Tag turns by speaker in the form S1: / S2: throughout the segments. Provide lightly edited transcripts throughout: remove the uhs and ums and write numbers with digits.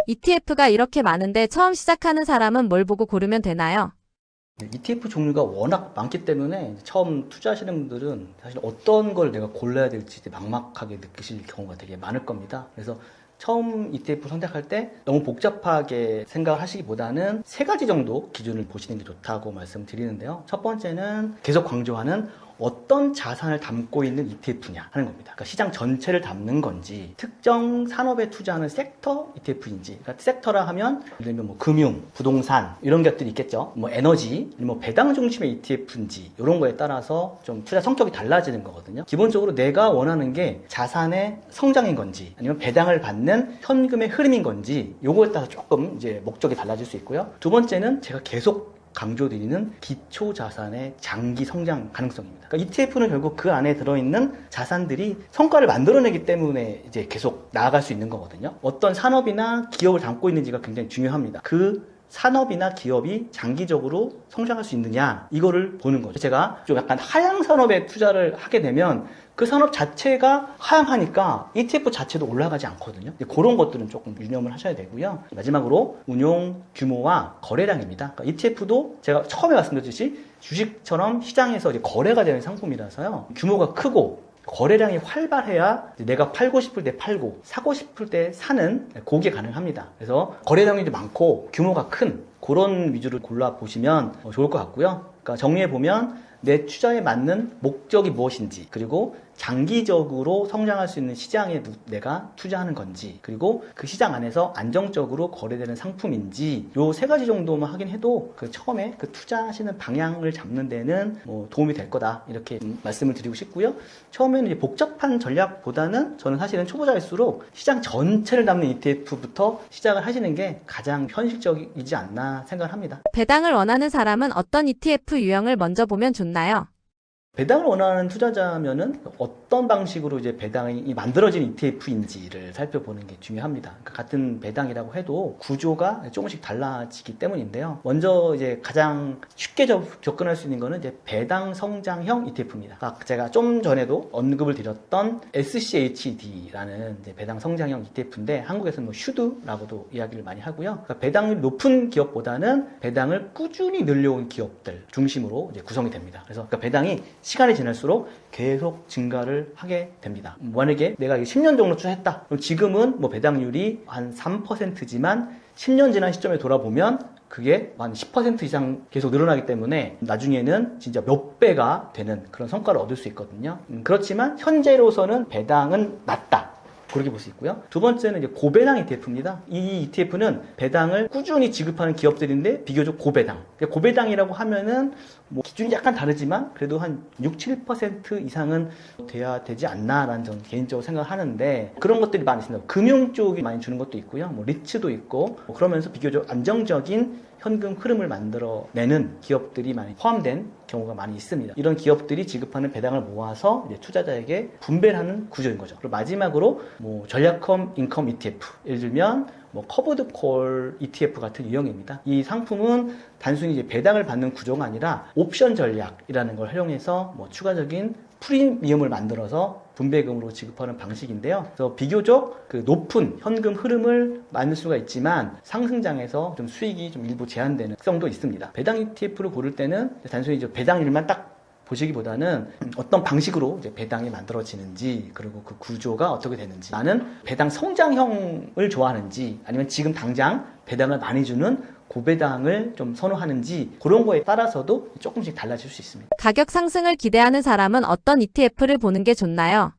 S1: ETF가 이렇게 많은데 처음 시작하는 사람은 뭘 보고 고르면 되나요?
S2: ETF 종류가 워낙 많기 때문에 처음 투자하시는 분들은 사실 어떤 걸 내가 골라야 될지 막막하게 느끼실 경우가 되게 많을 겁니다. 그래서 처음 ETF 선택할 때 너무 복잡하게 생각을 하시기보다는 세 가지 정도 기준을 보시는 게 좋다고 말씀드리는데요. 첫 번째는 계속 강조하는 어떤 자산을 담고 있는 ETF냐 하는 겁니다. 그러니까 시장 전체를 담는 건지, 특정 산업에 투자하는 섹터 ETF인지. 그러니까 섹터라 하면 예를 들면 뭐 금융, 부동산 이런 것들이 있겠죠. 뭐 에너지, 뭐 배당 중심의 ETF인지 이런 거에 따라서 좀 투자 성격이 달라지는 거거든요. 기본적으로 내가 원하는 게 자산의 성장인 건지, 아니면 배당을 받는 현금의 흐름인 건지, 요거에 따라서 조금 이제 목적이 달라질 수 있고요. 두 번째는 제가 계속 강조드리는 기초 자산의 장기 성장 가능성입니다. 그러니까 ETF는 결국 그 안에 들어있는 자산들이 성과를 만들어내기 때문에 이제 계속 나아갈 수 있는 거거든요. 어떤 산업이나 기업을 담고 있는지가 굉장히 중요합니다. 그 산업이나 기업이 장기적으로 성장할 수 있느냐, 이거를 보는 거죠. 제가 좀 약간 하향 산업에 투자를 하게 되면 그 산업 자체가 하향하니까 ETF 자체도 올라가지 않거든요. 그런 것들은 조금 유념을 하셔야 되고요. 마지막으로 운용 규모와 거래량입니다. 그러니까 ETF도 제가 처음에 말씀드렸듯이 주식처럼 시장에서 이제 거래가 되는 상품이라서요. 규모가 크고 거래량이 활발해야 내가 팔고 싶을 때 팔고 사고 싶을 때 사는 그게 가능합니다. 그래서 거래량이 많고 규모가 큰 그런 위주를 골라보시면 좋을 것 같고요. 그러니까 정리해보면 내 투자에 맞는 목적이 무엇인지, 그리고 장기적으로 성장할 수 있는 시장에 내가 투자하는 건지, 그리고 그 시장 안에서 안정적으로 거래되는 상품인지, 요 세 가지 정도만 확인해도 그 처음에 그 투자하시는 방향을 잡는 데는 뭐 도움이 될 거다, 이렇게 말씀을 드리고 싶고요. 처음에는 이제 복잡한 전략보다는 저는 사실은 초보자일수록 시장 전체를 담는 ETF부터 시작을 하시는 게 가장 현실적이지 않나 생각을 합니다.
S1: 배당을 원하는 사람은 어떤 ETF 유형을 먼저 보면 좋나요?
S2: 배당을 원하는 투자자면은 어떤 방식으로 이제 배당이 만들어진 ETF인지를 살펴보는 게 중요합니다. 그러니까 같은 배당이라고 해도 구조가 조금씩 달라지기 때문인데요. 먼저 이제 가장 쉽게 접근할 수 있는 거는 이제 배당 성장형 ETF입니다. 그러니까 제가 좀 전에도 언급을 드렸던 SCHD라는 이제 배당 성장형 ETF인데 한국에서는 뭐 슈드라고도 이야기를 많이 하고요. 그러니까 배당이 높은 기업보다는 배당을 꾸준히 늘려온 기업들 중심으로 이제 구성이 됩니다. 그래서 그러니까 배당이 시간이 지날수록 계속 증가를 하게 됩니다. 만약에 내가 10년 정도 투자했다. 그럼 지금은 뭐 배당률이 한 3%지만 10년 지난 시점에 돌아보면 그게 한 10% 이상 계속 늘어나기 때문에 나중에는 진짜 몇 배가 되는 그런 성과를 얻을 수 있거든요. 그렇지만 현재로서는 배당은 낮다. 그렇게 볼 수 있고요. 두 번째는 이제 고배당 ETF입니다. 이 ETF는 배당을 꾸준히 지급하는 기업들인데 비교적 고배당. 고배당이라고 하면은 뭐 기준이 약간 다르지만 그래도 한 6, 7% 이상은 돼야 되지 않나라는 저는 개인적으로 생각을 하는데 그런 것들이 많이 있습니다. 금융 쪽이 많이 주는 것도 있고요. 뭐 리츠도 있고 그러면서 비교적 안정적인 현금 흐름을 만들어내는 기업들이 많이 포함된 경우가 많이 있습니다. 이런 기업들이 지급하는 배당을 모아서 이제 투자자에게 분배를 하는 구조인 거죠. 그리고 마지막으로 뭐 전략형 인컴 ETF, 예를 들면 뭐 커버드 콜 ETF 같은 유형입니다. 이 상품은 단순히 이제 배당을 받는 구조가 아니라 옵션 전략이라는 걸 활용해서 뭐 추가적인 프리미엄을 만들어서 분배금으로 지급하는 방식인데요. 그래서 비교적 그 높은 현금 흐름을 만들 수가 있지만 상승장에서 좀 수익이 좀 일부 제한되는 특성도 있습니다. 배당 ETF를 고를 때는 단순히 이제 배당률만 딱 보시기보다는 어떤 방식으로 이제 배당이 만들어지는지, 그리고 그 구조가 어떻게 되는지, 나는 배당 성장형을 좋아하는지, 아니면 지금 당장 배당을 많이 주는 고배당을 좀 선호하는지, 그런 거에 따라서도 조금씩 달라질 수 있습니다.
S1: 가격 상승을 기대하는 사람은 어떤 ETF를 보는 게 좋나요?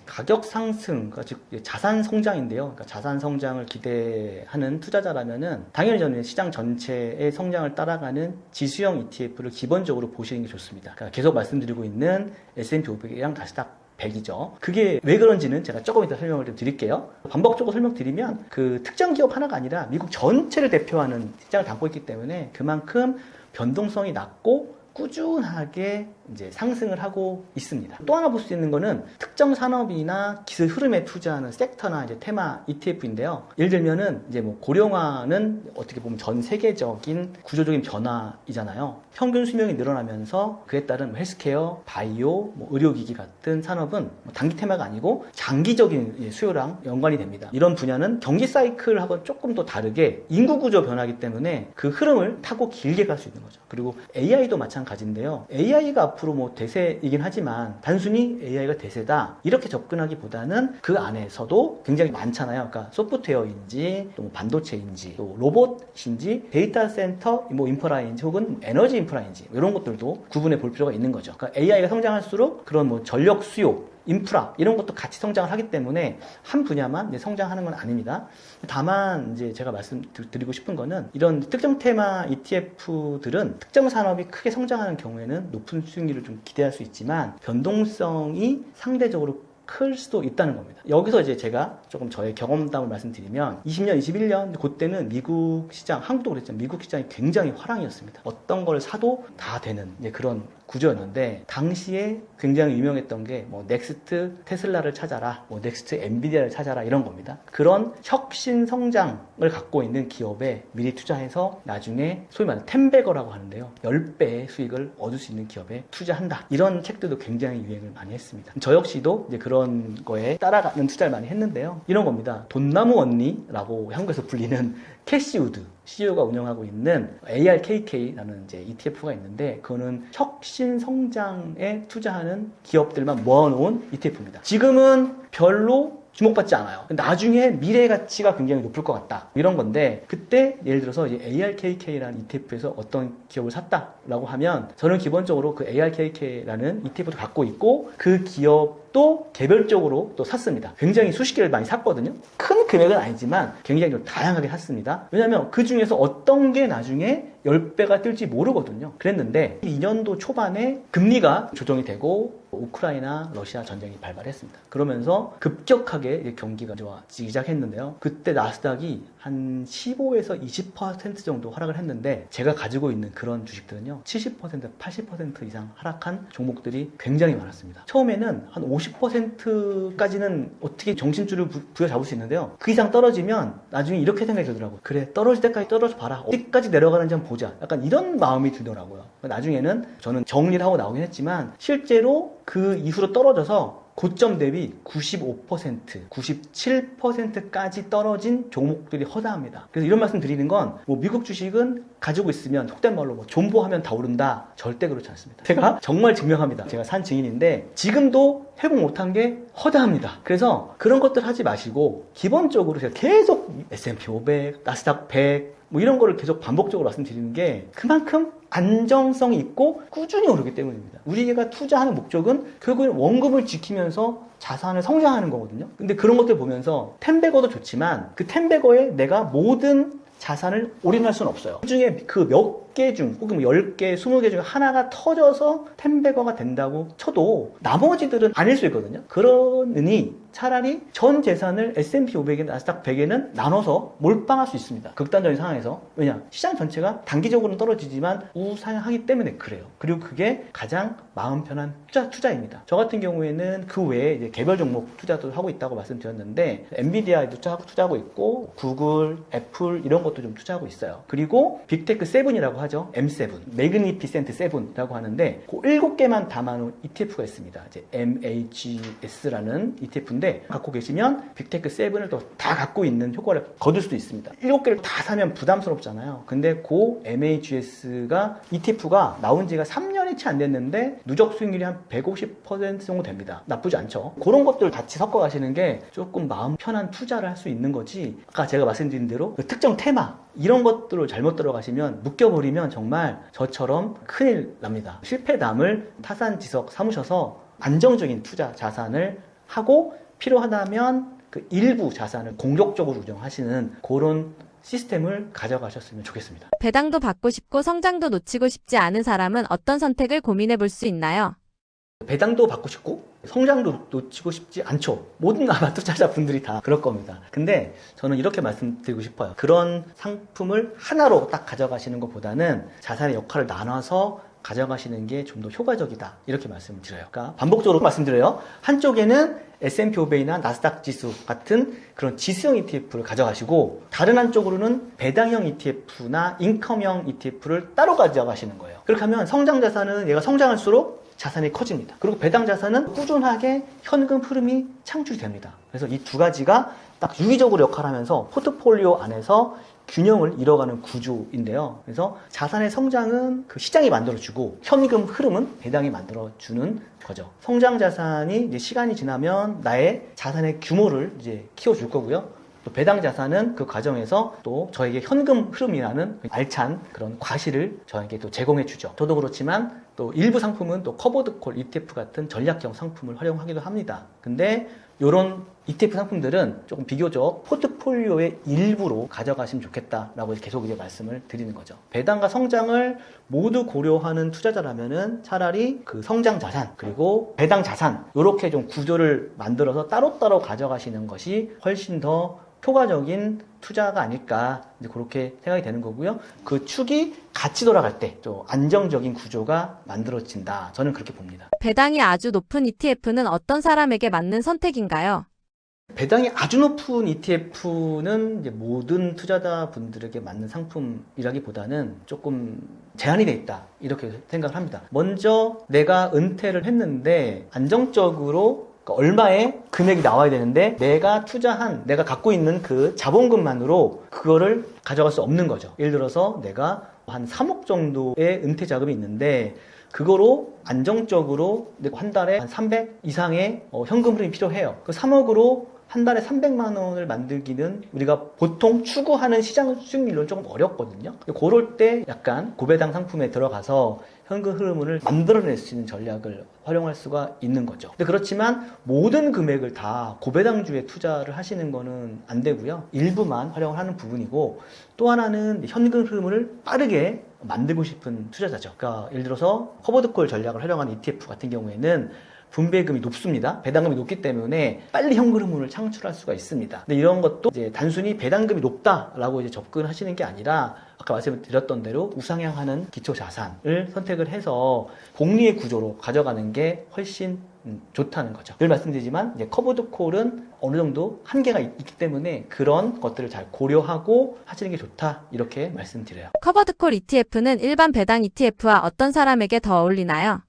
S2: 가격 상승, 그러니까 즉 자산 성장인데요. 그러니까 자산 성장을 기대하는 투자자라면은 당연히 저는 시장 전체의 성장을 따라가는 지수형 ETF를 기본적으로 보시는 게 좋습니다. 그러니까 계속 말씀드리고 있는 S&P 500이랑 나스닥 100이죠. 그게 왜 그런지는 제가 조금 이따 설명을 좀 드릴게요. 반복적으로 설명드리면 그 특정 기업 하나가 아니라 미국 전체를 대표하는 시장을 담고 있기 때문에 그만큼 변동성이 낮고 꾸준하게 이제 상승을 하고 있습니다. 또 하나 볼 수 있는 거는 특정 산업이나 기술 흐름에 투자하는 섹터나 이제 테마 ETF인데요. 예를 들면은 이제 뭐 고령화는 어떻게 보면 전 세계적인 구조적인 변화이잖아요. 평균 수명이 늘어나면서 그에 따른 헬스케어, 바이오, 뭐 의료기기 같은 산업은 단기 테마가 아니고 장기적인 수요랑 연관이 됩니다. 이런 분야는 경기 사이클하고 조금 더 다르게 인구 구조 변화이기 때문에 그 흐름을 타고 길게 갈 수 있는 거죠. 그리고 AI도 마찬가지인데요. AI가 앞으로 뭐 대세이긴 하지만 단순히 AI가 대세다 이렇게 접근하기보다는 그 안에서도 굉장히 많잖아요. 그러니까 소프트웨어인지 또 반도체인지 또 로봇인지 데이터 센터 뭐 인프라인지 혹은 에너지 인프라인지 이런 것들도 구분해 볼 필요가 있는 거죠. 그러니까 AI가 성장할수록 그런 뭐 전력 수요 인프라 이런 것도 같이 성장을 하기 때문에 한 분야만 이제 성장하는 건 아닙니다. 다만 이제 제가 말씀드리고 싶은 거는 이런 특정 테마 ETF들은 특정 산업이 크게 성장하는 경우에는 높은 수익률을 좀 기대할 수 있지만 변동성이 상대적으로 클 수도 있다는 겁니다. 여기서 이제 제가 조금 저의 경험담을 말씀드리면 20년, 21년 그때는 미국 시장, 한국도 그랬지만 미국 시장이 굉장히 화랑이었습니다. 어떤 걸 사도 다 되는 이제 그런 구조였는데 당시에 굉장히 유명했던 게 뭐 넥스트 테슬라를 찾아라, 뭐 넥스트 엔비디아를 찾아라 이런 겁니다. 그런 혁신 성장을 갖고 있는 기업에 미리 투자해서 나중에 소위 말하는 텐베거라고 하는데요. 10배의 수익을 얻을 수 있는 기업에 투자한다. 이런 책들도 굉장히 유행을 많이 했습니다. 저 역시도 이제 그런 거에 따라가는 투자를 많이 했는데요. 이런 겁니다. 돈나무 언니라고 한국에서 불리는 캐시우드 CEO가 운영하고 있는 ARKK라는 이제 ETF가 있는데 그거는 혁신 성장에 투자하는 기업들만 모아놓은 ETF입니다. 지금은 별로 주목받지 않아요. 나중에 미래 가치가 굉장히 높을 것 같다. 이런 건데 그때 예를 들어서 이제 ARKK라는 ETF에서 어떤 기업을 샀다라고 하면 저는 기본적으로 그 ARKK라는 ETF도 갖고 있고 그 기업도 개별적으로 또 샀습니다. 굉장히 수십 개를 많이 샀거든요. 큰 금액은 아니지만 굉장히 좀 다양하게 샀습니다. 왜냐하면 그 중에서 어떤 게 나중에 10배가 뜰지 모르거든요. 그랬는데 2년도 초반에 금리가 조정이 되고 우크라이나 러시아 전쟁이 발발했습니다. 그러면서 급격하게 경기가 좋아지기 시작했는데요. 그때 나스닥이 한 15에서 20% 정도 하락을 했는데 제가 가지고 있는 그런 주식들은요 70%, 80% 이상 하락한 종목들이 굉장히 많았습니다. 처음에는 한 50%까지는 어떻게 정신줄을 부여잡을 수 있는데요. 그 이상 떨어지면 나중에 이렇게 생각이 들더라고요. 그래 떨어질 때까지 떨어져 봐라. 어디까지 내려가는지 한번 보자. 약간 이런 마음이 들더라고요. 나중에는 저는 정리를 하고 나오긴 했지만 실제로 그 이후로 떨어져서 고점 대비 95%, 97%까지 떨어진 종목들이 허다합니다. 그래서 이런 말씀 드리는 건 뭐 미국 주식은 가지고 있으면 속된 말로 뭐 존버하면 다 오른다. 절대 그렇지 않습니다. 제가 정말 증명합니다. 제가 산 증인인데 지금도 회복 못한 게 허다합니다. 그래서 그런 것들 하지 마시고 기본적으로 제가 계속 S&P 500, 나스닥 100 뭐 이런 거를 계속 반복적으로 말씀드리는 게 그만큼 안정성이 있고 꾸준히 오르기 때문입니다. 우리가 투자하는 목적은 결국은 원금을 지키면서 자산을 성장하는 거거든요. 근데 그런 것들 보면서 텐베거도 좋지만 그 텐베거에 내가 모든 자산을 올인할 수는 없어요. 그 중에 그 몇 개 중, 혹은 10개, 20개 중에 하나가 터져서 텐베거가 된다고 쳐도 나머지들은 아닐 수 있거든요. 그러니 차라리 전 재산을 S&P 500에 나스닥 100에는 나눠서 몰빵할 수 있습니다. 극단적인 상황에서. 왜냐? 시장 전체가 단기적으로는 떨어지지만 우상향하기 때문에 그래요. 그리고 그게 가장 마음 편한 투자입니다. 저 같은 경우에는 그 외에 이제 개별 종목 투자도 하고 있다고 말씀드렸는데 엔비디아에도 투자하고 있고 구글, 애플 이런 것도 좀 투자하고 있어요. 그리고 빅테크 7이라고 하죠. M7, 매그니피센트 7이라고 하는데 그 7개만 담아놓은 ETF가 있습니다. 이제 MAGS라는 ETF인데 갖고 계시면 빅테크 7을 또 다 갖고 있는 효과를 거둘 수도 있습니다. 7개를 다 사면 부담스럽잖아요. 근데 그 MAGS가 ETF가 나온 지가 3년이 채 안 됐는데 누적 수익률이 한 150% 정도 됩니다. 나쁘지 않죠. 그런 것들 같이 섞어 가시는 게 조금 마음 편한 투자를 할 수 있는 거지. 아까 제가 말씀드린 대로 그 특정 테마 이런 것들을 잘못 들어가시면 묶여버리면 정말 저처럼 큰일 납니다. 실패담을 타산지석 삼으셔서 안정적인 투자 자산을 하고 필요하다면 그 일부 자산을 공격적으로 운영하시는 그런 시스템을 가져가셨으면 좋겠습니다.
S1: 배당도 받고 싶고 성장도 놓치고 싶지 않은 사람은 어떤 선택을 고민해 볼 수 있나요?
S2: 배당도 받고 싶고 성장도 놓치고 싶지 않죠. 모든 아마 투자자분들이 다 그럴 겁니다. 근데 저는 이렇게 말씀드리고 싶어요. 그런 상품을 하나로 딱 가져가시는 것보다는 자산의 역할을 나눠서 가져가시는 게 좀 더 효과적이다. 이렇게 말씀을 드려요. 그러니까 반복적으로 말씀드려요. 한쪽에는 S&P 500이나 나스닥 지수 같은 그런 지수형 ETF를 가져가시고 다른 한쪽으로는 배당형 ETF나 인컴형 ETF를 따로 가져가시는 거예요. 그렇게 하면 성장 자산은 얘가 성장할수록 자산이 커집니다. 그리고 배당 자산은 꾸준하게 현금 흐름이 창출이 됩니다. 그래서 이 두 가지가 딱 유기적으로 역할하면서 포트폴리오 안에서 균형을 이뤄가는 구조인데요. 그래서 자산의 성장은 그 시장이 만들어주고 현금 흐름은 배당이 만들어주는 거죠. 성장 자산이 이제 시간이 지나면 나의 자산의 규모를 이제 키워줄 거고요. 또 배당 자산은 그 과정에서 또 저에게 현금 흐름이라는 알찬 그런 과실을 저에게 또 제공해 주죠. 저도 그렇지만 또 일부 상품은 또 커버드 콜 ETF 같은 전략형 상품을 활용하기도 합니다. 근데 이런 ETF 상품들은 조금 비교적 포트폴리오의 일부로 가져가시면 좋겠다라고 계속 이제 말씀을 드리는 거죠. 배당과 성장을 모두 고려하는 투자자라면은 차라리 그 성장 자산 그리고 배당 자산 이렇게 좀 구조를 만들어서 따로따로 가져가시는 것이 훨씬 더 효과적인 투자가 아닐까 이제 그렇게 생각이 되는 거고요. 그 축이 같이 돌아갈 때 좀 안정적인 구조가 만들어진다. 저는 그렇게 봅니다.
S1: 배당이 아주 높은 ETF는 어떤 사람에게 맞는 선택인가요?
S2: 배당이 아주 높은 ETF는 이제 모든 투자자분들에게 맞는 상품이라기보다는 조금 제한이 돼 있다. 이렇게 생각을 합니다. 먼저 내가 은퇴를 했는데 안정적으로 얼마의 금액이 나와야 되는데 내가 갖고 있는 그 자본금만으로 그거를 가져갈 수 없는 거죠. 예를 들어서 내가 한 3억 정도의 은퇴 자금이 있는데 그거로 안정적으로 한 달에 한 300 이상의 현금 흐름이 필요해요. 그 3억으로 한 달에 300만 원을 만들기는 우리가 보통 추구하는 시장 수익률은 조금 어렵거든요. 그럴 때 약간 고배당 상품에 들어가서 현금 흐름을 만들어낼 수 있는 전략을 활용할 수가 있는 거죠. 근데 그렇지만 모든 금액을 다 고배당주에 투자를 하시는 거는 안 되고요. 일부만 활용을 하는 부분이고 또 하나는 현금 흐름을 빠르게 만들고 싶은 투자자죠. 그러니까 예를 들어서 커버드콜 전략을 활용하는 ETF 같은 경우에는 분배금이 높습니다. 배당금이 높기 때문에 빨리 현금 흐름을 창출할 수가 있습니다. 근데 이런 것도 이제 단순히 배당금이 높다라고 이제 접근하시는 게 아니라 아까 말씀드렸던 대로 우상향하는 기초 자산을 선택을 해서 복리의 구조로 가져가는 게 훨씬 좋다는 거죠. 늘 말씀드리지만 이제 커버드 콜은 어느 정도 한계가 있기 때문에 그런 것들을 잘 고려하고 하시는 게 좋다 이렇게 말씀드려요.
S1: 커버드콜 ETF는 일반 배당 ETF와 어떤 사람에게 더 어울리나요?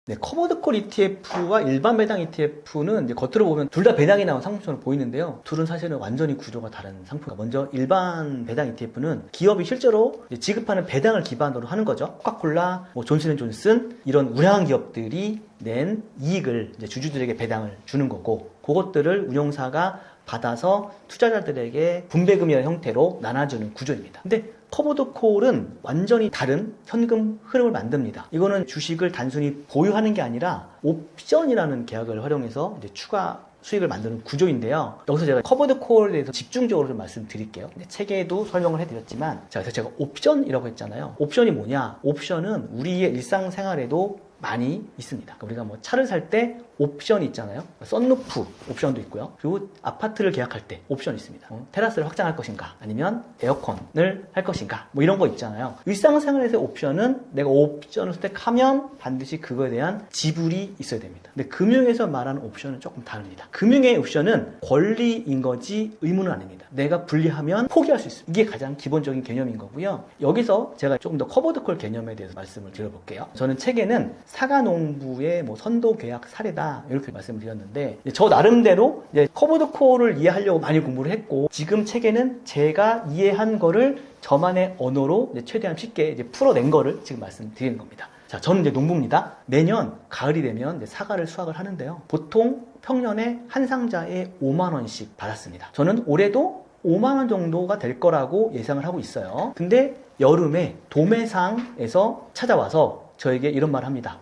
S2: 네, 커버드콜 ETF와 일반 배당 ETF는 이제 겉으로 보면 둘 다 배당이 나온 상품처럼 보이는데요. 둘은 사실은 완전히 구조가 다른 상품입니다. 먼저 일반 배당 ETF는 기업이 실제로 지급하는 배당을 기반으로 하는 거죠. 코카콜라, 존슨앤존슨 이런 우량한 기업들이 낸 이익을 이제 주주들에게 배당을 주는 거고 그것들을 운용사가 받아서 투자자들에게 분배금이라는 형태로 나눠주는 구조입니다. 근데 커버드콜은 완전히 다른 현금 흐름을 만듭니다. 이거는 주식을 단순히 보유하는 게 아니라 옵션이라는 계약을 활용해서 이제 추가 수익을 만드는 구조인데요. 여기서 제가 커버드콜에 대해서 집중적으로 좀 말씀드릴게요. 책에도 설명을 해드렸지만 그래서 제가 옵션이라고 했잖아요. 옵션이 뭐냐? 옵션은 우리의 일상생활에도 많이 있습니다. 우리가 뭐 차를 살 때 옵션이 있잖아요. 썬루프 옵션도 있고요. 그리고 아파트를 계약할 때 옵션이 있습니다. 테라스를 확장할 것인가 아니면 에어컨을 할 것인가 뭐 이런 거 있잖아요. 일상생활에서의 옵션은 내가 옵션을 선택하면 반드시 그거에 대한 지불이 있어야 됩니다. 근데 금융에서 말하는 옵션은 조금 다릅니다. 금융의 옵션은 권리인 거지 의무는 아닙니다. 내가 불리하면 포기할 수 있습니다. 이게 가장 기본적인 개념인 거고요. 여기서 제가 조금 더 커버드콜 개념에 대해서 말씀을 드려볼게요. 저는 책에는 사과농부의 선도 계약 사례다 이렇게 말씀을 드렸는데 저 나름대로 이제 커버드콜을 이해하려고 많이 공부를 했고 지금 책에는 제가 이해한 거를 저만의 언어로 이제 최대한 쉽게 이제 풀어낸 거를 지금 말씀드리는 겁니다. 자, 저는 이제 농부입니다. 매년 가을이 되면 이제 사과를 수확을 하는데요. 보통 평년에 한 상자에 5만 원씩 받았습니다. 저는 올해도 5만 원 정도가 될 거라고 예상을 하고 있어요. 근데 여름에 도매상에서 찾아와서 저에게 이런 말을 합니다.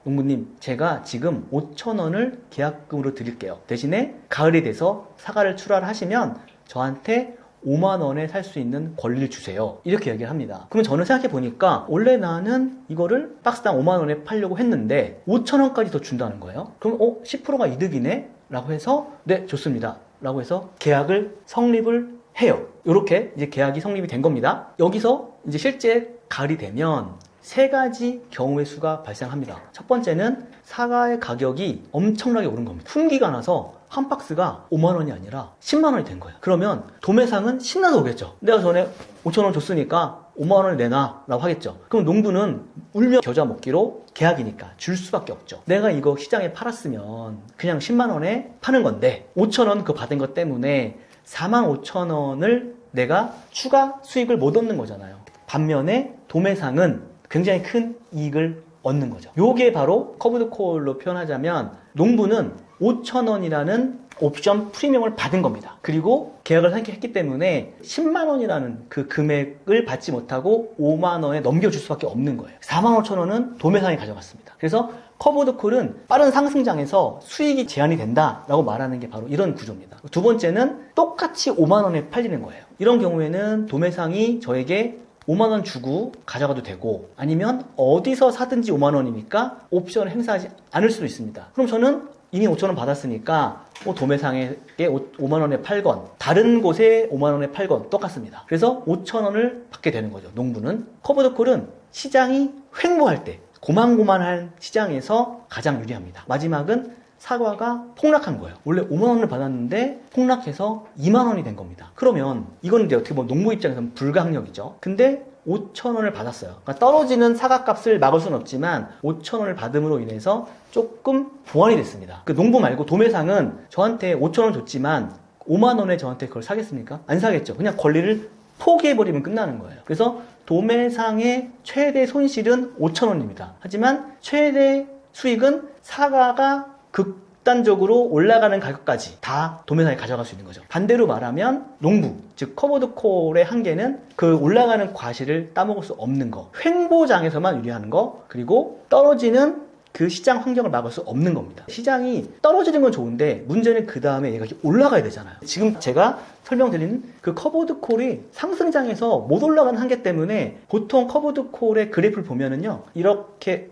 S2: 농부님, 제가 지금 5천 원을 계약금으로 드릴게요. 대신에 가을이 돼서 사과를 출하를 하시면 저한테 5만 원에 살 수 있는 권리를 주세요. 이렇게 얘기를 합니다. 그러면 저는 생각해 보니까 원래 나는 이거를 박스당 5만 원에 팔려고 했는데 5천 원까지 더 준다는 거예요. 그럼 10%가 이득이네? 라고 해서 네, 좋습니다. 라고 해서 계약을 성립을 해요. 이렇게 이제 계약이 성립이 된 겁니다. 여기서 이제 실제 가을이 되면 세 가지 경우의 수가 발생합니다. 첫 번째는 사과의 가격이 엄청나게 오른 겁니다. fun기가 나서 한 박스가 5만 원이 아니라 10만 원이 된 거예요. 그러면 도매상은 신나서 오겠죠. 내가 전에 5천 원 줬으니까 5만 원을 내놔 라고 하겠죠. 그럼 농부는 울며 겨자 먹기로 계약이니까 줄 수밖에 없죠. 내가 이거 시장에 팔았으면 그냥 10만 원에 파는 건데 5천 원 그거 받은 것 때문에 4만 5천 원을 내가 추가 수익을 못 얻는 거잖아요. 반면에 도매상은 굉장히 큰 이익을 얻는 거죠. 요게 바로 커브드 콜로 표현하자면 농부는 5천 원이라는 옵션 프리미엄을 받은 겁니다. 그리고 계약을 했기 때문에 10만 원이라는 그 금액을 받지 못하고 5만 원에 넘겨줄 수밖에 없는 거예요. 4만 5천 원은 도매상이 가져갔습니다. 그래서 커브드 콜은 빠른 상승장에서 수익이 제한이 된다라고 말하는 게 바로 이런 구조입니다. 두 번째는 똑같이 5만 원에 팔리는 거예요. 이런 경우에는 도매상이 저에게 5만 원 주고 가져가도 되고 아니면 어디서 사든지 5만 원이니까 옵션을 행사하지 않을 수도 있습니다. 그럼 저는 이미 5천 원 받았으니까 도매상에게 5만 원에 팔건 다른 곳에 5만 원에 팔건 똑같습니다. 그래서 5천 원을 받게 되는 거죠. 농부는. 커브드 콜은 시장이 횡보할 때 고만고만한 시장에서 가장 유리합니다. 마지막은 사과가 폭락한 거예요. 원래 5만 원을 받았는데 폭락해서 2만 원이 된 겁니다. 그러면 이건 이제 어떻게 보면 농부 입장에서는 불가항력이죠. 근데 5천 원을 받았어요. 그러니까 떨어지는 사과값을 막을 수는 없지만 5천 원을 받음으로 인해서 조금 보완이 됐습니다. 그 농부 말고 도매상은 저한테 5천 원 줬지만 5만 원에 저한테 그걸 사겠습니까? 안 사겠죠. 그냥 권리를 포기해버리면 끝나는 거예요. 그래서 도매상의 최대 손실은 5천 원입니다. 하지만 최대 수익은 사과가 극단적으로 올라가는 가격까지 다 도매상이 가져갈 수 있는 거죠. 반대로 말하면 농부, 즉 커버드 콜의 한계는 그 올라가는 과실을 따먹을 수 없는 거, 횡보장에서만 유리하는 거, 그리고 떨어지는 그 시장 환경을 막을 수 없는 겁니다. 시장이 떨어지는 건 좋은데 문제는 그 다음에 얘가 올라가야 되잖아요. 지금 제가 설명드리는 그 커버드 콜이 상승장에서 못 올라가는 한계 때문에 보통 커버드 콜의 그래프를 보면은요, 이렇게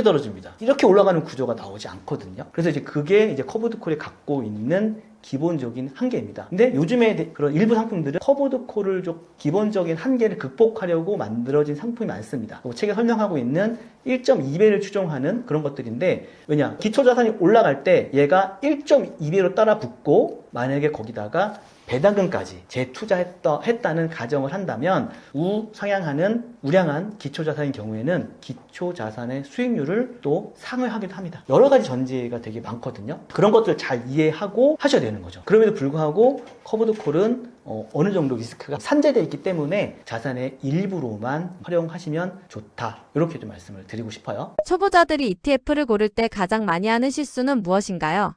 S2: 떨어집니다. 이렇게 올라가는 구조가 나오지 않거든요. 그래서 이제 그게 이제 커버드 콜이 갖고 있는 기본적인 한계입니다. 근데 요즘에 그런 일부 상품들은 커버드 콜을 좀 기본적인 한계를 극복하려고 만들어진 상품이 많습니다. 책에 설명하고 있는 1.2배를 추정하는 그런 것들인데, 왜냐? 기초자산이 올라갈 때 얘가 1.2배로 따라 붙고 만약에 거기다가 배당금까지 재투자했다는 가정을 한다면 우량한 기초자산인 경우에는 기초자산의 수익률을 또 상회하기도 합니다. 여러 가지 전제가 되게 많거든요. 그런 것들을 잘 이해하고 하셔야 되는 거죠. 그럼에도 불구하고 커버드 콜은 어느 정도 리스크가 산재되어 있기 때문에 자산의 일부로만 활용하시면 좋다. 이렇게 좀 말씀을 드리고 싶어요.
S1: 초보자들이 ETF를 고를 때 가장 많이 하는 실수는 무엇인가요?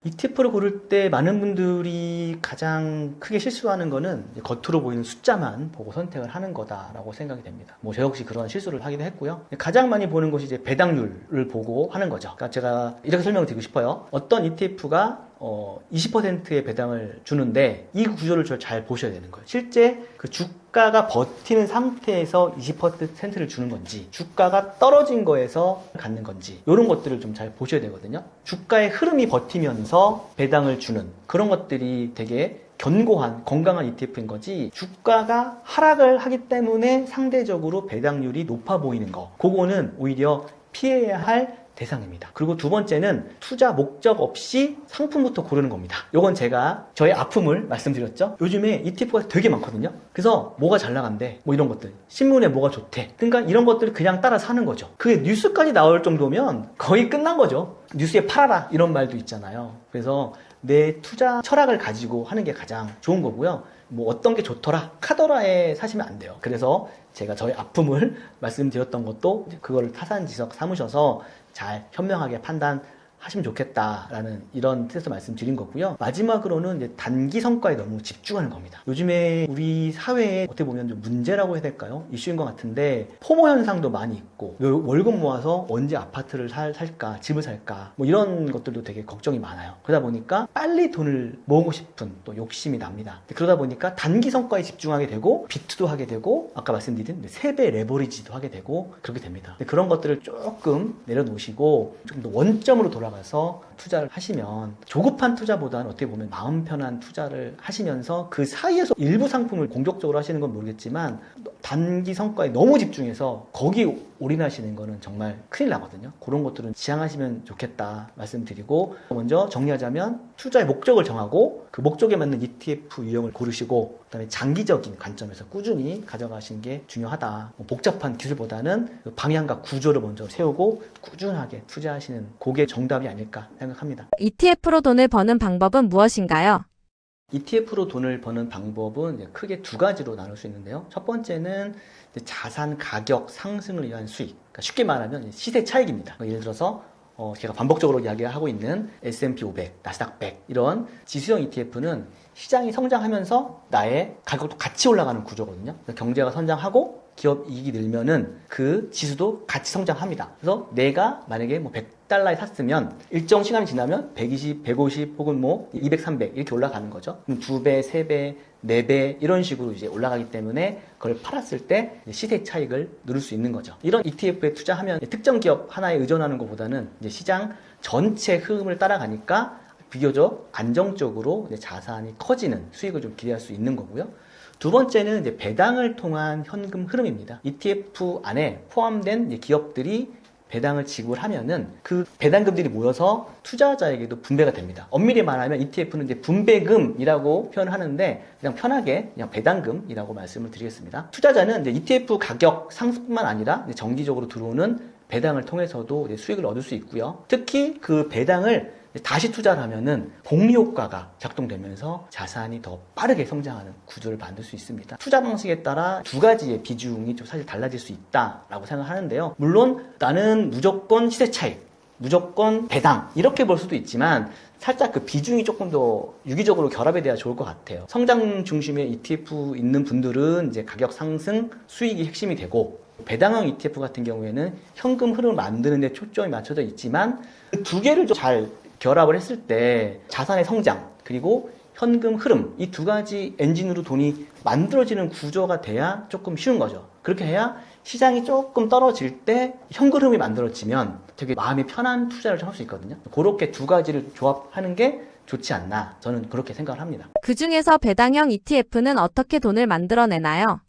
S2: ETF를 고를 때 많은 분들이 가장 크게 실수하는 거는 겉으로 보이는 숫자만 보고 선택을 하는 거다라고 생각이 됩니다. 저 역시 그런 실수를 하기도 했고요. 가장 많이 보는 것이 이제 배당률을 보고 하는 거죠. 그러니까 제가 이렇게 설명을 드리고 싶어요. 어떤 ETF가 20%의 배당을 주는데 이 구조를 잘 보셔야 되는 거예요. 실제 그 주가가 버티는 상태에서 20%를 주는 건지, 주가가 떨어진 거에서 갖는 건지, 이런 것들을 좀 잘 보셔야 되거든요. 주가의 흐름이 버티면서 배당을 주는 그런 것들이 되게 견고한 건강한 ETF인 거지, 주가가 하락을 하기 때문에 상대적으로 배당률이 높아 보이는 거, 그거는 오히려 피해야 할 대상입니다. 그리고 두 번째는 투자 목적 없이 상품부터 고르는 겁니다. 이건 제가 저의 아픔을 말씀드렸죠. 요즘에 ETF가 되게 많거든요. 그래서 뭐가 잘 나간대, 이런 것들, 신문에 뭐가 좋대, 그러니까 이런 것들을 그냥 따라 사는 거죠. 그게 뉴스까지 나올 정도면 거의 끝난 거죠. 뉴스에 팔아라 이런 말도 있잖아요. 그래서 내 투자 철학을 가지고 하는 게 가장 좋은 거고요. 어떤 게 좋더라, 카더라에 사시면 안 돼요. 그래서 제가 저의 아픔을 말씀드렸던 것도 그걸 타산지석 삼으셔서 잘 현명하게 판단하시면 좋겠다라는 이런 뜻에서 말씀드린 거고요. 마지막으로는 이제 단기 성과에 너무 집중하는 겁니다. 요즘에 우리 사회에 어떻게 보면 좀 문제라고 해야 될까요? 이슈인 것 같은데 포모 현상도 많이 있고, 월급 모아서 언제 아파트를 살까, 집을 살까, 이런 것들도 되게 걱정이 많아요. 그러다 보니까 빨리 돈을 모으고 싶은 또 욕심이 납니다. 그러다 보니까 단기 성과에 집중하게 되고, 비트도 하게 되고, 아까 말씀드린 3배 레버리지도 하게 되고 그렇게 됩니다. 그런 것들을 조금 내려놓으시고 조금 더 원점으로 돌아가 올라가서 투자를 하시면 조급한 투자보다는 어떻게 보면 마음 편한 투자를 하시면서 그 사이에서 일부 상품을 공격적으로 하시는 건 모르겠지만 단기 성과에 너무 집중해서 거기 올인하시는 거는 정말 큰일 나거든요. 그런 것들은 지양하시면 좋겠다 말씀드리고, 먼저 정리하자면 투자의 목적을 정하고 그 목적에 맞는 ETF 유형을 고르시고, 그다음에 장기적인 관점에서 꾸준히 가져가시는 게 중요하다. 복잡한 기술보다는 그 방향과 구조를 먼저 세우고 꾸준하게 투자하시는 그게 정답이 아닐까 생각합니다.
S1: ETF로 돈을 버는 방법은 무엇인가요?
S2: ETF로 돈을 버는 방법은 이제 크게 두 가지로 나눌 수 있는데요. 첫 번째는 이제 자산 가격 상승을 위한 수익. 그러니까 쉽게 말하면 시세 차익입니다. 예를 들어서 제가 반복적으로 이야기하고 있는 S&P 500, 나스닥 100 이런 지수형 ETF는 시장이 성장하면서 나의 가격도 같이 올라가는 구조거든요. 경제가 성장하고 기업 이익이 늘면은 그 지수도 같이 성장합니다. 그래서 내가 만약에 뭐 100달러에 샀으면 일정 시간이 지나면 120, 150 혹은 뭐 200, 300 이렇게 올라가는 거죠. 그럼 2배, 3배, 4배 이런 식으로 이제 올라가기 때문에 그걸 팔았을 때 시세 차익을 누릴 수 있는 거죠. 이런 ETF에 투자하면 특정 기업 하나에 의존하는 것보다는 이제 시장 전체 흐름을 따라가니까 비교적 안정적으로 이제 자산이 커지는 수익을 좀 기대할 수 있는 거고요. 두 번째는 이제 배당을 통한 현금 흐름입니다. ETF 안에 포함된 기업들이 배당을 지급하면은 그 배당금들이 모여서 투자자에게도 분배가 됩니다. 엄밀히 말하면 ETF는 이제 분배금이라고 표현하는데 그냥 편하게 그냥 배당금이라고 말씀을 드리겠습니다. 투자자는 이제 ETF 가격 상승뿐만 아니라 이제 정기적으로 들어오는 배당을 통해서도 이제 수익을 얻을 수 있고요. 특히 그 배당을 다시 투자를 하면은 복리 효과가 작동되면서 자산이 더 빠르게 성장하는 구조를 만들 수 있습니다. 투자 방식에 따라 두 가지의 비중이 좀 사실 달라질 수 있다라고 생각하는데요. 물론 나는 무조건 시세 차익, 무조건 배당 이렇게 볼 수도 있지만 살짝 그 비중이 조금 더 유기적으로 결합이 돼야 좋을 것 같아요. 성장 중심의 ETF 있는 분들은 이제 가격 상승, 수익이 핵심이 되고, 배당형 ETF 같은 경우에는 현금 흐름을 만드는 데 초점이 맞춰져 있지만 그 두 개를 좀 잘 결합을 했을 때 자산의 성장 그리고 현금 흐름 이 두 가지 엔진으로 돈이 만들어지는 구조가 돼야 조금 쉬운 거죠. 그렇게 해야 시장이 조금 떨어질 때 현금 흐름이 만들어지면 되게 마음이 편한 투자를 좀 할 수 있거든요. 그렇게 두 가지를 조합하는 게 좋지 않나 저는 그렇게 생각을 합니다.
S1: 그 중에서 배당형 ETF는 어떻게 돈을 만들어내나요?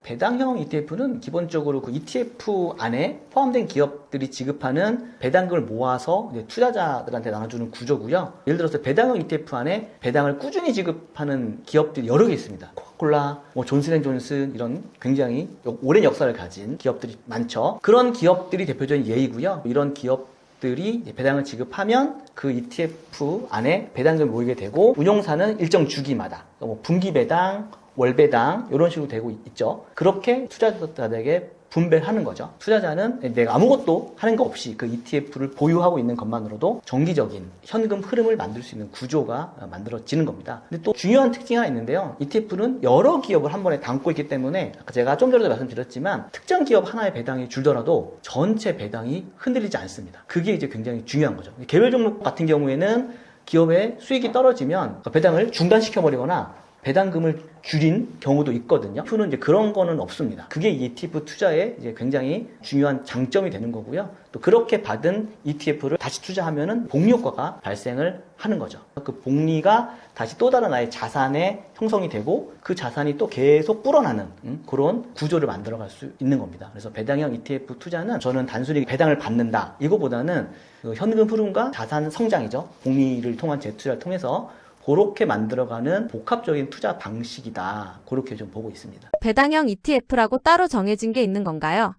S2: 배당형 ETF는 기본적으로 그 ETF 안에 포함된 기업들이 지급하는 배당금을 모아서 이제 투자자들한테 나눠주는 구조고요. 예를 들어서 배당형 ETF 안에 배당을 꾸준히 지급하는 기업들이 여러 개 있습니다. 코카콜라, 뭐 존슨앤존슨 이런 굉장히 오랜 역사를 가진 기업들이 많죠. 그런 기업들이 대표적인 예이고요. 이런 기업들이 배당을 지급하면 그 ETF 안에 배당금이 모이게 되고 운용사는 일정 주기마다 뭐 분기 배당, 월배당 이런 식으로 되고 있죠. 그렇게 투자자들에게 분배를 하는 거죠. 투자자는 내가 아무것도 하는 거 없이 그 ETF를 보유하고 있는 것만으로도 정기적인 현금 흐름을 만들 수 있는 구조가 만들어지는 겁니다. 근데 또 중요한 특징이 하나 있는데요. ETF는 여러 기업을 한 번에 담고 있기 때문에 아까 제가 좀 전에도 말씀드렸지만 특정 기업 하나의 배당이 줄더라도 전체 배당이 흔들리지 않습니다. 그게 이제 굉장히 중요한 거죠. 개별 종목 같은 경우에는 기업의 수익이 떨어지면 배당을 중단시켜버리거나 배당금을 줄인 경우도 있거든요. ETF는 이제 그런 거는 없습니다. 그게 ETF 투자의 이제 굉장히 중요한 장점이 되는 거고요. 또 그렇게 받은 ETF를 다시 투자하면은 복리 효과가 발생을 하는 거죠. 그 복리가 다시 또 다른 나의 자산의 형성이 되고 그 자산이 또 계속 불어나는 그런 구조를 만들어갈 수 있는 겁니다. 그래서 배당형 ETF 투자는 저는 단순히 배당을 받는다 이거보다는 그 현금 흐름과 자산 성장이죠. 복리를 통한 재투자를 통해서 그렇게 만들어가는 복합적인 투자 방식이다. 그렇게 좀 보고 있습니다.
S1: 배당형 ETF라고 따로 정해진 게 있는 건가요?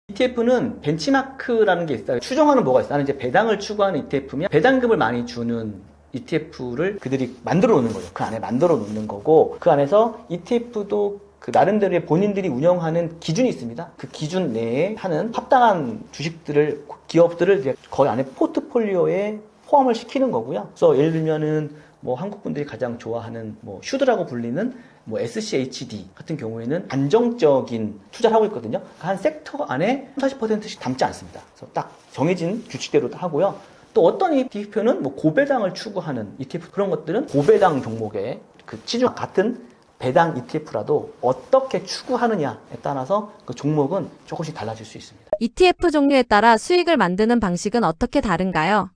S2: ETF는 벤치마크라는 게 있어요. 추정하는 뭐가 있어요. 나는 이제 배당을 추구하는 ETF면 배당금을 많이 주는 ETF를 그들이 만들어 놓는 거죠. 그 안에 만들어 놓는 거고 그 안에서 ETF도 그 나름대로의 본인들이 운영하는 기준이 있습니다. 그 기준 내에 하는 합당한 주식들을 기업들을 이제 거의 안에 포트폴리오에 포함을 시키는 거고요. 그래서 예를 들면은 뭐 한국 분들이 가장 좋아하는 뭐 슈드라고 불리는 뭐 SCHD 같은 경우에는 안정적인 투자를 하고 있거든요. 한 섹터 안에 40%씩 담지 않습니다. 그래서 딱 정해진 규칙대로 하고요. 또 어떤 ETF는 뭐 고배당을 추구하는 ETF 그런 것들은 고배당 종목의 그 치중 같은 배당 ETF라도 어떻게 추구하느냐에 따라서 그 종목은 조금씩 달라질 수 있습니다.
S1: ETF 종류에 따라 수익을 만드는 방식은 어떻게 다른가요?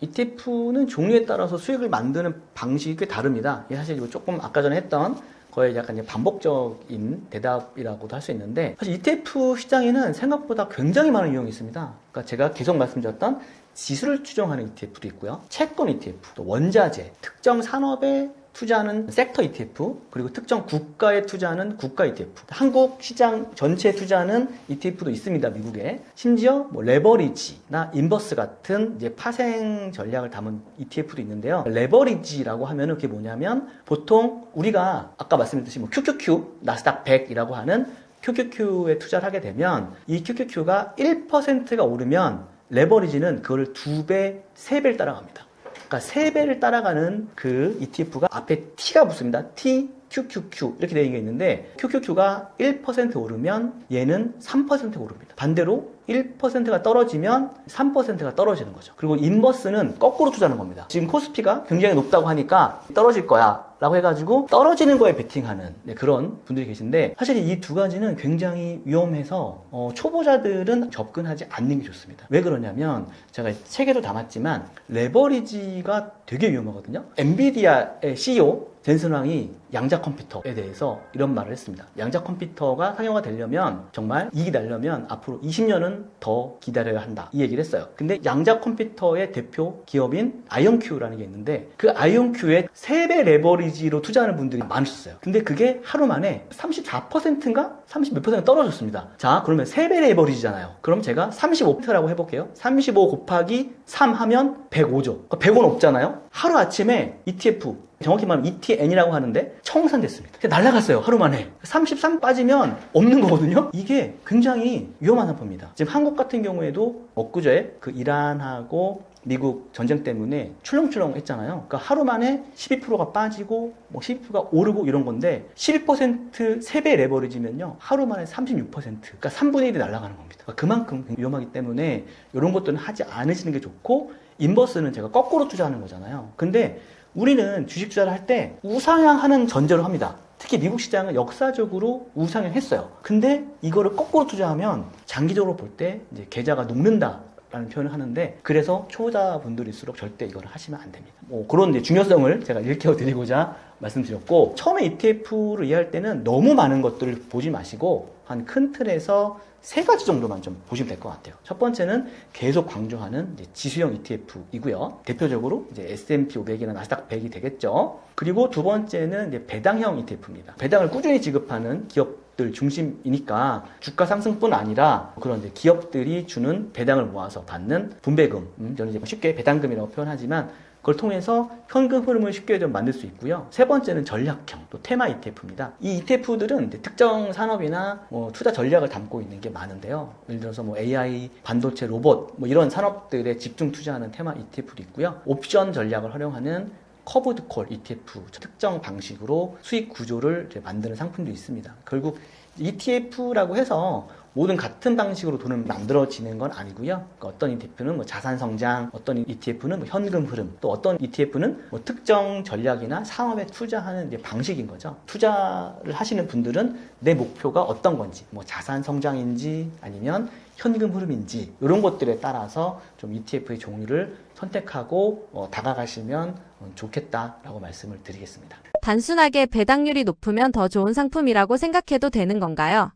S2: ETF는 종류에 따라서 수익을 만드는 방식이 꽤 다릅니다. 이게 사실 이거 조금 아까 전에 했던 거의 약간 이제 반복적인 대답이라고도 할 수 있는데, 사실 ETF 시장에는 생각보다 굉장히 많은 유형이 있습니다. 그러니까 제가 계속 말씀드렸던 지수를 추종하는 ETF도 있고요. 채권 ETF, 또 원자재, 특정 산업에 투자하는 섹터 ETF, 그리고 특정 국가에 투자하는 국가 ETF, 한국 시장 전체에 투자하는 ETF도 있습니다, 미국에. 심지어 뭐 레버리지나 인버스 같은 이제 파생 전략을 담은 ETF도 있는데요. 레버리지라고 하면은 그게 뭐냐면, 보통 우리가 아까 말씀드렸듯이 뭐 QQQ, 나스닥 100이라고 하는 QQQ에 투자를 하게 되면, 이 QQQ가 1%가 오르면 레버리지는 그거를 2배, 3배를 따라갑니다. 그러니까 3배를 따라가는 그 ETF가 앞에 T가 붙습니다. T, QQQ 이렇게 되어 있는데, QQQ가 1% 오르면 얘는 3% 오릅니다. 반대로 1%가 떨어지면 3%가 떨어지는 거죠. 그리고 인버스는 거꾸로 투자하는 겁니다. 지금 코스피가 굉장히 높다고 하니까 떨어질 거야 라고 해가지고 떨어지는 거에 베팅하는 그런 분들이 계신데, 사실 이 두 가지는 굉장히 위험해서 초보자들은 접근하지 않는 게 좋습니다. 왜 그러냐면, 제가 책에도 담았지만 레버리지가 되게 위험하거든요. 엔비디아의 CEO 젠슨 황이 양자 컴퓨터에 대해서 이런 말을 했습니다. 양자 컴퓨터가 상용화 되려면, 정말 이익이 나려면 앞으로 20년은 더 기다려야 한다, 이 얘기를 했어요. 근데 양자 컴퓨터의 대표 기업인 아이온큐라는 게 있는데, 그 아이온큐의 3배 레버리지로 투자하는 분들이 많으셨어요. 근데 그게 하루 만에 34%인가 30 몇 % 떨어졌습니다. 자, 그러면 3배 레버리지잖아요. 그럼 제가 35%라고 해볼게요. 35 곱하기 3 하면 105죠. 100원 없잖아요. 하루 아침에 ETF, 정확히 말하면 ETN이라고 하는데 청산됐습니다. 날아갔어요, 하루 만에. 33 빠지면 없는 거거든요. 이게 굉장히 위험한 상품입니다. 지금 한국 같은 경우에도 엊그제 그 이란하고 미국 전쟁 때문에 출렁출렁 했잖아요. 그러니까 하루 만에 12%가 빠지고 뭐 12%가 오르고 이런 건데, 12% 3배 레버리지면요 하루 만에 36%, 그러니까 3분의 1이 날아가는 겁니다. 그러니까 그만큼 위험하기 때문에 이런 것들은 하지 않으시는 게 좋고, 인버스는 제가 거꾸로 투자하는 거잖아요. 근데 우리는 주식 투자를 할 때 우상향하는 전제로 합니다. 특히 미국 시장은 역사적으로 우상향했어요. 근데 이거를 거꾸로 투자하면 장기적으로 볼 때 이제 계좌가 녹는다 라는 표현을 하는데, 그래서 초보자분들일수록 절대 이걸 하시면 안 됩니다. 뭐 그런 이제 중요성을 제가 일깨워 드리고자 말씀드렸고, 처음에 ETF를 이해할 때는 너무 많은 것들을 보지 마시고 한 큰 틀에서 3가지 정도만 좀 보시면 될 것 같아요. 첫 번째는 계속 강조하는 이제 지수형 ETF이고요. 대표적으로 이제 S&P 500이나 나스닥 100이 되겠죠. 그리고 두 번째는 이제 배당형 ETF입니다. 배당을 꾸준히 지급하는 기업들 중심이니까 주가 상승뿐 아니라 그런 이제 기업들이 주는 배당을 모아서 받는 분배금, 저는 이제 쉽게 배당금이라고 표현하지만, 그걸 통해서 현금 흐름을 쉽게 좀 만들 수 있고요. 세 번째는 전략형, 또 테마 ETF입니다. 이 ETF들은 특정 산업이나 뭐 투자 전략을 담고 있는 게 많은데요. 예를 들어서 뭐 AI, 반도체, 로봇, 뭐 이런 산업들에 집중 투자하는 테마 ETF도 있고요. 옵션 전략을 활용하는 커브드 콜 ETF, 특정 방식으로 수익 구조를 만드는 상품도 있습니다. 결국 ETF라고 해서 모든 같은 방식으로 돈을 만들어지는 건 아니고요. 그러니까 어떤 ETF는 뭐 자산 성장, 어떤 ETF는 뭐 현금 흐름, 또 어떤 ETF는 뭐 특정 전략이나 산업에 투자하는 이제 방식인 거죠. 투자를 하시는 분들은 내 목표가 어떤 건지, 뭐 자산 성장인지 아니면 현금 흐름인지, 이런 것들에 따라서 좀 ETF의 종류를 선택하고 다가가시면 좋겠다라고 말씀을 드리겠습니다.
S1: 단순하게 배당률이 높으면 더 좋은 상품이라고 생각해도 되는 건가요?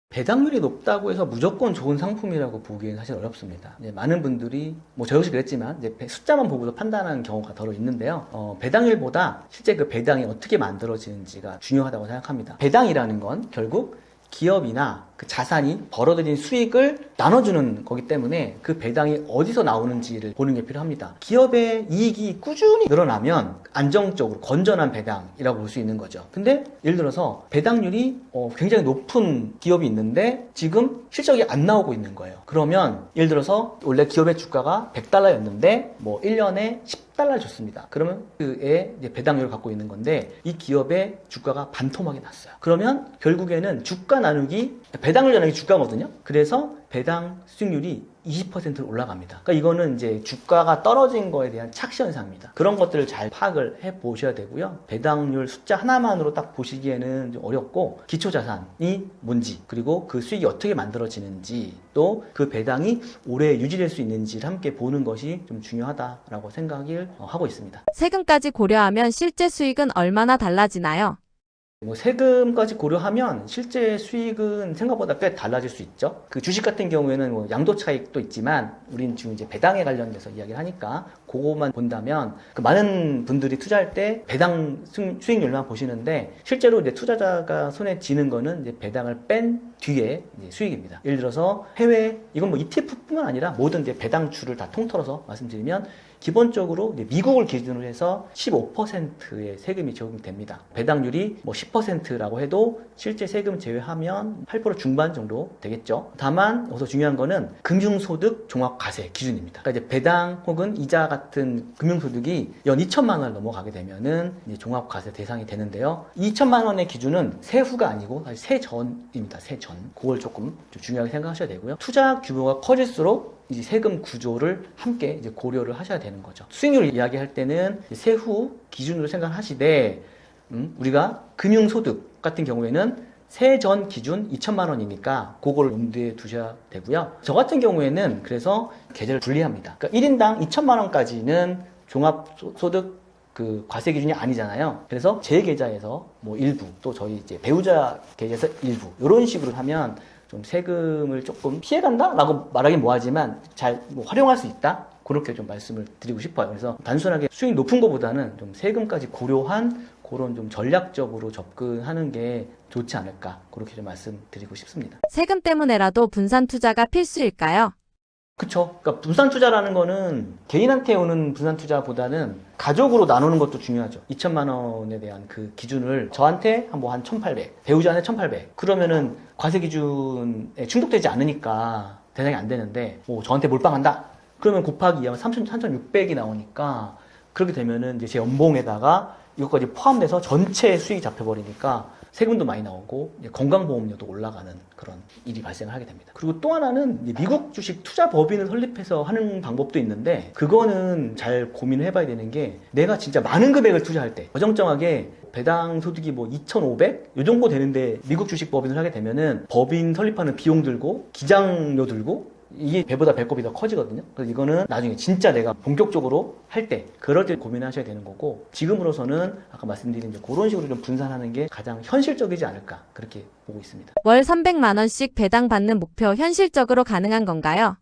S2: 배당률이 높다고 해서 무조건 좋은 상품이라고 보기에는 사실 어렵습니다. 많은 분들이, 뭐 저 역시 그랬지만 이제 숫자만 보고도 판단하는 경우가 더러 있는데요. 배당률보다 실제 그 배당이 어떻게 만들어지는지가 중요하다고 생각합니다. 배당이라는 건 결국 기업이나 그 자산이 벌어들인 수익을 나눠주는 거기 때문에 그 배당이 어디서 나오는지를 보는 게 필요합니다. 기업의 이익이 꾸준히 늘어나면 안정적으로 건전한 배당이라고 볼 수 있는 거죠. 근데 예를 들어서 배당률이 굉장히 높은 기업이 있는데 지금 실적이 안 나오고 있는 거예요. 그러면 예를 들어서 원래 기업의 주가가 $100였는데 뭐 1년에 $10 줬습니다. 그러면 그의 배당률을 갖고 있는 건데, 이 기업의 주가가 반토막이 났어요. 그러면 결국에는 주가 나누기 배당률이라는 게 주가거든요. 그래서 배당 수익률이 20%로 올라갑니다. 그러니까 이거는 이제 주가가 떨어진 거에 대한 착시 현상입니다. 그런 것들을 잘 파악을 해 보셔야 되고요. 배당률 숫자 하나만으로 딱 보시기에는 좀 어렵고, 기초자산이 뭔지, 그리고 그 수익이 어떻게 만들어지는지, 또 그 배당이 오래 유지될 수 있는지를 함께 보는 것이 좀 중요하다라고 생각을 하고 있습니다.
S1: 세금까지 고려하면 실제 수익은 얼마나 달라지나요?
S2: 뭐 세금까지 고려하면 실제 수익은 생각보다 꽤 달라질 수 있죠. 그 주식 같은 경우에는 뭐 양도 차익도 있지만, 우린 지금 이제 배당에 관련돼서 이야기를 하니까 그거만 본다면, 그 많은 분들이 투자할 때 배당 수익률만 보시는데, 실제로 이제 투자자가 손에 쥐는 거는 이제 배당을 뺀 뒤에 이제 수익입니다. 예를 들어서 해외, 이건 뭐 ETF뿐만 아니라 모든 이제 배당주를 다 통틀어서 말씀드리면, 기본적으로 미국을 기준으로 해서 15%의 세금이 적용이 됩니다. 배당률이 뭐 10%라고 해도 실제 세금 제외하면 8% 중반 정도 되겠죠. 다만 여기서 중요한 거는 금융소득 종합과세 기준입니다. 그러니까 이제 배당 혹은 이자 같은 금융소득이 연 2천만 원을 넘어가게 되면은 이제 종합과세 대상이 되는데요. 2천만 원의 기준은 세후가 아니고 사실 세전입니다. 세전. 그걸 조금 좀 중요하게 생각하셔야 되고요. 투자 규모가 커질수록 이제 세금 구조를 함께 이제 고려를 하셔야 되는 거죠. 수익률을 이야기할 때는 세후 기준으로 생각하시되, 우리가 금융소득 같은 경우에는 세전 기준 2천만 원이니까 그걸 염두에 두셔야 되고요. 저 같은 경우에는 그래서 계좌를 분리합니다. 그러니까 1인당 2천만 원까지는 종합소득 그 과세 기준이 아니잖아요. 그래서 제 계좌에서 뭐 일부, 또 저희 이제 배우자 계좌에서 일부, 이런 식으로 하면 좀 세금을 조금 피해간다라고 말하긴 뭐하지만 잘 뭐 활용할 수 있다, 그렇게 좀 말씀을 드리고 싶어요. 그래서 단순하게 수익 높은 것보다는 좀 세금까지 고려한 그런 좀 전략적으로 접근하는 게 좋지 않을까, 그렇게 좀 말씀드리고 싶습니다.
S1: 세금 때문에라도 분산 투자가 필수일까요?
S2: 그쵸. 그러니까 분산 투자라는 거는 개인한테 오는 분산 투자보다는 가족으로 나누는 것도 중요하죠. 2천만 원에 대한 그 기준을 저한테 한 1,800, 배우자한테 1,800. 그러면은 과세 기준에 충족되지 않으니까 대상이 안 되는데, 저한테 몰빵한다. 그러면 곱하기 2하면 3,600이 나오니까, 그렇게 되면은 이제 제 연봉에다가 이것까지 포함돼서 전체 수익이 잡혀버리니까 세금도 많이 나오고 건강보험료도 올라가는 그런 일이 발생을 하게 됩니다. 그리고 또 하나는 미국 주식 투자 법인을 설립해서 하는 방법도 있는데, 그거는 잘 고민을 해봐야 되는 게, 내가 진짜 많은 금액을 투자할 때 어정쩡하게 배당 소득이 뭐 2,500? 이 정도 되는데 미국 주식 법인을 하게 되면은 법인 설립하는 비용 들고 기장료 들고 이게 배보다 배꼽이 더 커지거든요. 그래서 이거는 나중에 진짜 내가 본격적으로 할 때, 그럴 때 고민하셔야 되는 거고, 지금으로서는 아까 말씀드린 이제 그런 식으로 좀 분산하는 게 가장 현실적이지 않을까, 그렇게 보고 있습니다.
S1: 월 300만 원씩 배당 받는 목표 현실적으로 가능한 건가요?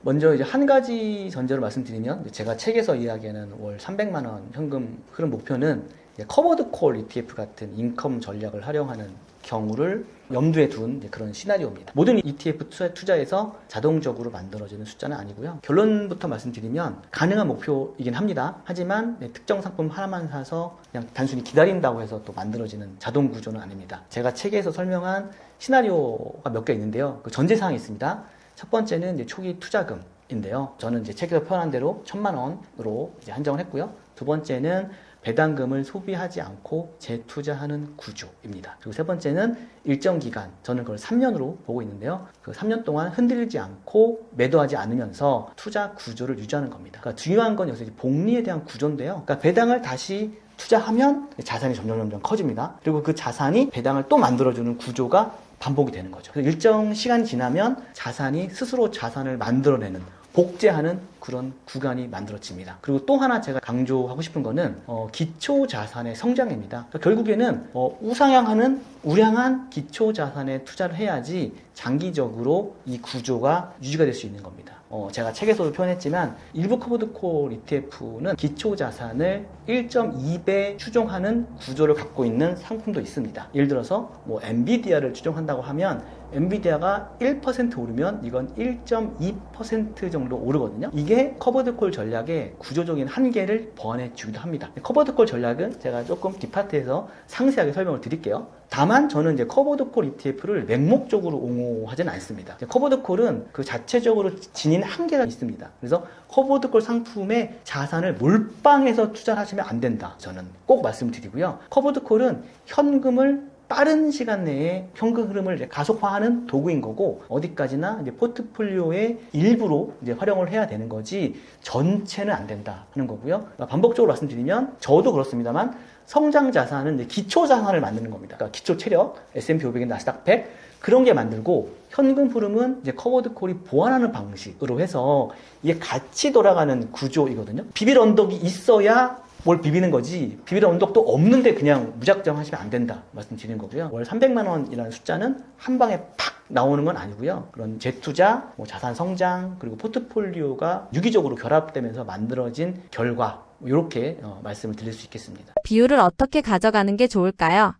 S2: 먼저 이제 한 가지 전제로 말씀드리면, 제가 책에서 이야기하는 월 300만 원 현금 흐름 목표는 커버드 콜 ETF 같은 인컴 전략을 활용하는 경우를 염두에 둔 그런 시나리오입니다. 모든 ETF 투자에서 자동적으로 만들어지는 숫자는 아니고요. 결론부터 말씀드리면 가능한 목표이긴 합니다. 하지만 특정 상품 하나만 사서 그냥 단순히 기다린다고 해서 또 만들어지는 자동 구조는 아닙니다. 제가 책에서 설명한 시나리오가 몇 개 있는데요. 그 전제사항이 있습니다. 첫 번째는 이제 초기 투자금인데요. 저는 이제 책에서 표현한 대로 1,000만 원으로 이제 한정을 했고요. 두 번째는 배당금을 소비하지 않고 재투자하는 구조입니다. 그리고 세 번째는 일정 기간, 저는 그걸 3년으로 보고 있는데요. 그 3년 동안 흔들리지 않고 매도하지 않으면서 투자 구조를 유지하는 겁니다. 그러니까 중요한 건 여기서 복리에 대한 구조인데요. 그러니까 배당을 다시 투자하면 자산이 점점 커집니다. 그리고 그 자산이 배당을 또 만들어주는 구조가 반복이 되는 거죠. 그래서 일정 시간이 지나면 자산이 스스로 자산을 만들어내는, 복제하는 그런 구간이 만들어집니다. 그리고 또 하나 제가 강조하고 싶은 거는 기초 자산의 성장입니다. 그러니까 결국에는 우상향하는 우량한 기초 자산에 투자를 해야지 장기적으로 이 구조가 유지가 될 수 있는 겁니다. 제가 책에서도 표현했지만 일부 커버드 콜 ETF는 기초 자산을 1.2배 추종하는 구조를 갖고 있는 상품도 있습니다. 예를 들어서 뭐 엔비디아를 추종한다고 하면 엔비디아가 1% 오르면 이건 1.2% 정도 오르거든요. 이게 커버드 콜 전략의 구조적인 한계를 보완해 주기도 합니다. 커버드 콜 전략은 제가 조금 뒷파트에서 상세하게 설명을 드릴게요. 다만 저는 이제 커버드 콜 ETF를 맹목적으로 옹호하지는 않습니다. 커버드 콜은 그 자체적으로 지닌 한계가 있습니다. 그래서 커버드 콜 상품의 자산을 몰빵해서 투자를 하시면 안 된다, 저는 꼭 말씀드리고요. 커버드 콜은 현금을 빠른 시간 내에 현금 흐름을 이제 가속화하는 도구인 거고, 어디까지나 이제 포트폴리오의 일부로 이제 활용을 해야 되는 거지 전체는 안 된다 하는 거고요. 반복적으로 말씀드리면 저도 그렇습니다만 성장 자산은 이제 기초 자산을 만드는 겁니다. 그러니까 기초 체력, S&P 500인 나스닥 100 그런 게 만들고, 현금 흐름은 이제 커버드 콜이 보완하는 방식으로 해서 이게 같이 돌아가는 구조이거든요. 비빌 언덕이 있어야 뭘 비비는 거지, 비빌 언덕도 없는데 그냥 무작정 하시면 안 된다 말씀드리는 거고요. 월 300만 원이라는 숫자는 한 방에 팍 나오는 건 아니고요. 그런 재투자, 자산 성장, 그리고 포트폴리오가 유기적으로 결합되면서 만들어진 결과, 이렇게 말씀을 드릴 수 있겠습니다.
S1: 비율을 어떻게 가져가는 게 좋을까요?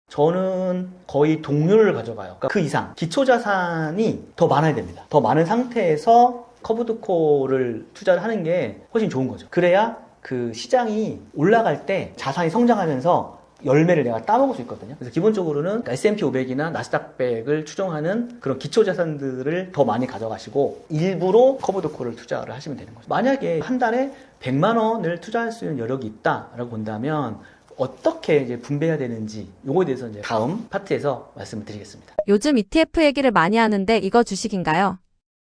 S2: 저는 거의 동률을 가져가요. 그러니까 그 이상 기초 자산이 더 많아야 됩니다. 더 많은 상태에서 커브드콜을 투자를 하는 게 훨씬 좋은 거죠. 그래야 그 시장이 올라갈 때 자산이 성장하면서 열매를 내가 따먹을 수 있거든요. 그래서 기본적으로는 S&P 500이나 나스닥 100을 추종하는 그런 기초 자산들을 더 많이 가져가시고 일부러 커브드콜을 투자를 하시면 되는 거죠. 만약에 한 달에 100만 원을 투자할 수 있는 여력이 있다라고 본다면 어떻게 이제 분배해야 되는지, 요거에 대해서 이제 다음 파트에서 말씀을 드리겠습니다.
S1: 요즘 ETF 얘기를 많이 하는데 이거 주식인가요?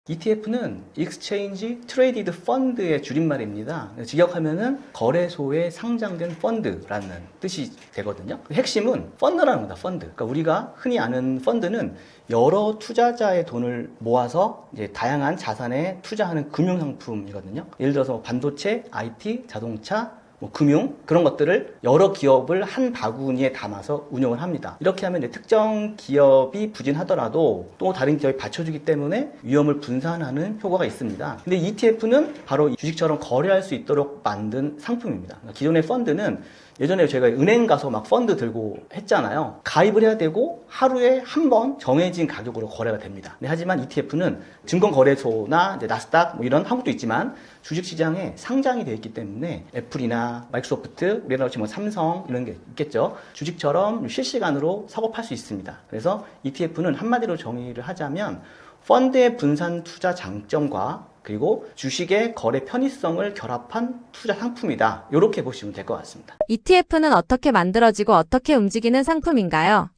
S2: ETF는 Exchange Traded Fund의 줄임말입니다. 직역하면은 거래소에 상장된 펀드라는 뜻이 되거든요. 핵심은 펀드라는 겁니다. 펀드. 그러니까 우리가 흔히 아는 펀드는 여러 투자자의 돈을 모아서 이제 다양한 자산에 투자하는 금융상품이거든요. 예를 들어서 반도체, IT, 자동차, 금융, 그런 것들을 여러 기업을 한 바구니에 담아서 운영을 합니다. 이렇게 하면 특정 기업이 부진하더라도 또 다른 기업이 받쳐주기 때문에 위험을 분산하는 효과가 있습니다. 근데 ETF는 바로 주식처럼 거래할 수 있도록 만든 상품입니다. 그러니까 기존의 펀드는 예전에 제가 은행 가서 막 펀드 들고 했잖아요. 가입을 해야 되고 하루에 한 번 정해진 가격으로 거래가 됩니다. 하지만 ETF는 증권거래소나 이제 나스닥 이런 한국도 있지만 주식시장에 상장이 되어 있기 때문에 애플이나 마이크로소프트, 우리나라 치면 삼성 이런 게 있겠죠. 주식처럼 실시간으로 사고 팔 수 있습니다. 그래서 ETF는 한마디로 정의를 하자면 펀드의 분산 투자 장점과 그리고 주식의 거래 편의성을 결합한 투자 상품이다. 이렇게 보시면 될 것 같습니다.
S1: ETF는 어떻게 만들어지고 어떻게 움직이는 상품인가요?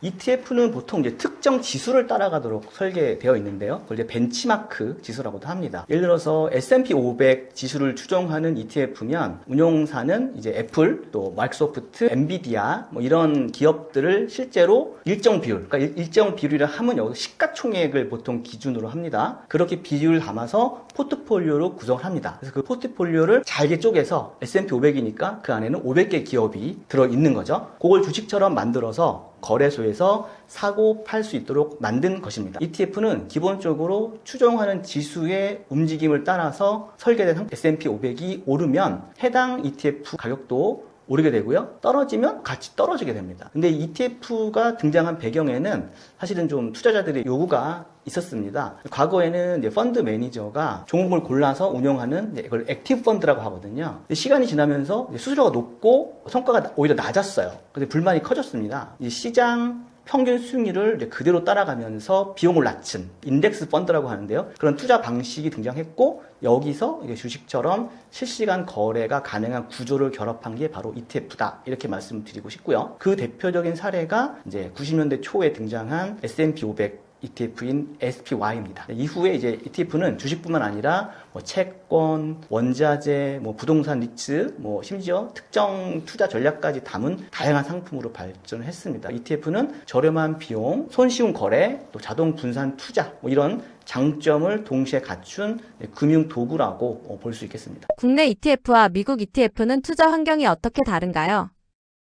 S2: ETF는 보통 이제 특정 지수를 따라가도록 설계되어 있는데요. 그걸 이제 벤치마크 지수라고도 합니다. 예를 들어서 S&P 500 지수를 추종하는 ETF면 운용사는 이제 애플, 또 마이크로소프트, 엔비디아 이런 기업들을 실제로 일정 비율, 그러니까 일정 비율이라 하면 여기서 시가총액을 보통 기준으로 합니다. 그렇게 비율을 담아서 포트폴리오로 구성을 합니다. 그래서 그 포트폴리오를 잘게 쪼개서 S&P 500이니까 그 안에는 500개 기업이 들어있는 거죠. 그걸 주식처럼 만들어서 거래소에서 사고 팔 수 있도록 만든 것입니다. ETF는 기본적으로 추종하는 지수의 움직임을 따라서 설계된 S&P 500이 오르면 해당 ETF 가격도 오르게 되고요. 떨어지면 같이 떨어지게 됩니다. 근데 ETF가 등장한 배경에는 사실은 좀 투자자들의 요구가 있었습니다. 과거에는 이제 펀드 매니저가 종목을 골라서 운영하는 이걸 액티브 펀드라고 하거든요. 시간이 지나면서 수수료가 높고 성과가 오히려 낮았어요. 그래서 불만이 커졌습니다. 시장 평균 수익률을 이제 그대로 따라가면서 비용을 낮춘 인덱스 펀드라고 하는데요. 그런 투자 방식이 등장했고 여기서 이제 주식처럼 실시간 거래가 가능한 구조를 결합한 게 바로 ETF다. 이렇게 말씀드리고 싶고요. 그 대표적인 사례가 이제 90년대 초에 등장한 S&P 500 ETF인 SPY입니다. 이후에 이제 ETF는 주식뿐만 아니라 채권, 원자재, 부동산 리츠, 심지어 특정 투자 전략까지 담은 다양한 상품으로 발전을 했습니다. ETF는 저렴한 비용, 손쉬운 거래, 또 자동 분산 투자 이런 장점을 동시에 갖춘 금융 도구라고 볼 수 있겠습니다.
S1: 국내 ETF와 미국 ETF는 투자 환경이 어떻게 다른가요?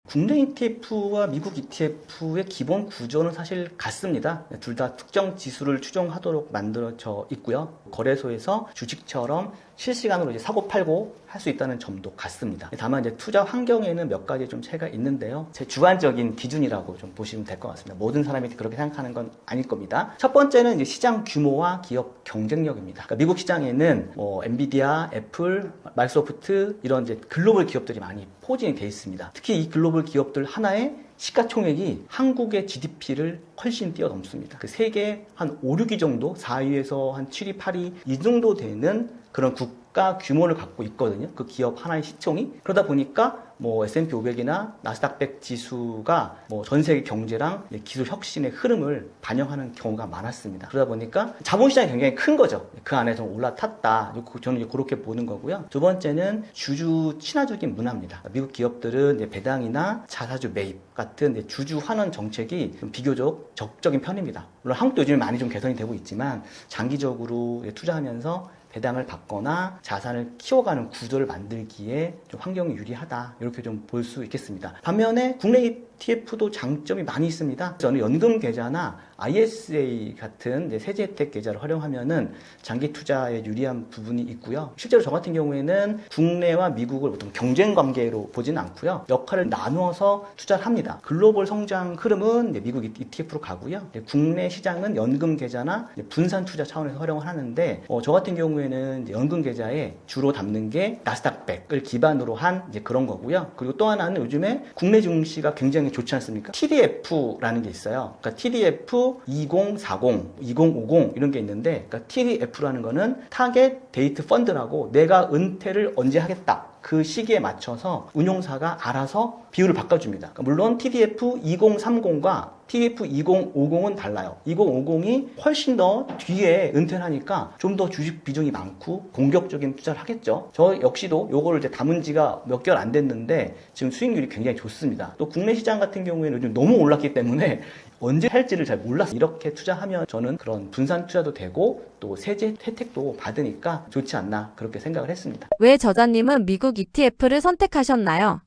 S2: 국내 ETF와 미국 ETF의 기본 구조는 사실 같습니다. 둘 다 특정 지수를 추종하도록 만들어져 있고요. 거래소에서 주식처럼 실시간으로 이제 사고 팔고 할 수 있다는 점도 같습니다. 다만 이제 투자 환경에는 몇 가지 좀 차이가 있는데요. 제 주관적인 기준이라고 좀 보시면 될 것 같습니다. 모든 사람이 그렇게 생각하는 건 아닐 겁니다. 첫 번째는 이제 시장 규모와 기업 경쟁력입니다. 그러니까 미국 시장에는 엔비디아, 애플, 마이크로소프트 이런 이제 글로벌 기업들이 많이 포진이 돼 있습니다. 특히 이 글로벌 기업들 하나에 시가총액이 한국의 GDP를 훨씬 뛰어넘습니다. 그 세계 한 5, 6위 정도, 4위에서 한 7위, 8위 이 정도 되는 그런 국가 주가 규모를 갖고 있거든요. 그 기업 하나의 시총이. 그러다 보니까 뭐 S&P 500이나 나스닥 100 지수가 뭐 전 세계 경제랑 기술 혁신의 흐름을 반영하는 경우가 많았습니다. 그러다 보니까 자본시장이 굉장히 큰 거죠. 그 안에서 올라탔다. 저는 이제 그렇게 보는 거고요. 두 번째는 주주 친화적인 문화입니다. 미국 기업들은 이제 배당이나 자사주 매입 같은 이제 주주 환원 정책이 좀 비교적 적극적인 편입니다. 물론 한국도 요즘에 많이 좀 개선이 되고 있지만 장기적으로 투자하면서 배당을 받거나 자산을 키워가는 구조를 만들기에 좀 환경이 유리하다, 이렇게 좀 볼 수 있겠습니다. 반면에 국내 ETF도 장점이 많이 있습니다. 저는 연금 계좌나 ISA 같은 이제 세제 혜택 계좌를 활용하면은 장기 투자에 유리한 부분이 있고요. 실제로 저 같은 경우에는 국내와 미국을 보통 경쟁 관계로 보지는 않고요. 역할을 나누어서 투자를 합니다. 글로벌 성장 흐름은 이제 미국 ETF로 가고요. 국내 시장은 연금 계좌나 분산 투자 차원에서 활용을 하는데, 저 같은 경우에는 이제 연금 계좌에 주로 담는 게 나스닥 100을 기반으로 한 이제 그런 거고요. 그리고 또 하나는 요즘에 국내 증시가 굉장히 좋지 않습니까? TDF라는 게 있어요. 그러니까 TDF 2040, 2050 이런 게 있는데, 그러니까 TDF라는 거는 타겟 데이트 펀드라고 내가 은퇴를 언제 하겠다, 그 시기에 맞춰서 운용사가 알아서 비율을 바꿔줍니다. 그러니까 물론 TDF 2030과 TDF 2050은 달라요. 2050이 훨씬 더 뒤에 은퇴를 하니까 좀 더 주식 비중이 많고 공격적인 투자를 하겠죠. 저 역시도 요거를 이제 담은 지가 몇 개월 안 됐는데 지금 수익률이 굉장히 좋습니다. 또 국내 시장 같은 경우에는 요즘 너무 올랐기 때문에 언제 할지를 잘 몰라서 이렇게 투자하면 저는 그런 분산 투자도 되고 또 세제 혜택도 받으니까 좋지 않나, 그렇게 생각을 했습니다.
S1: 왜 저자님은 미국 ETF를 선택하셨나요?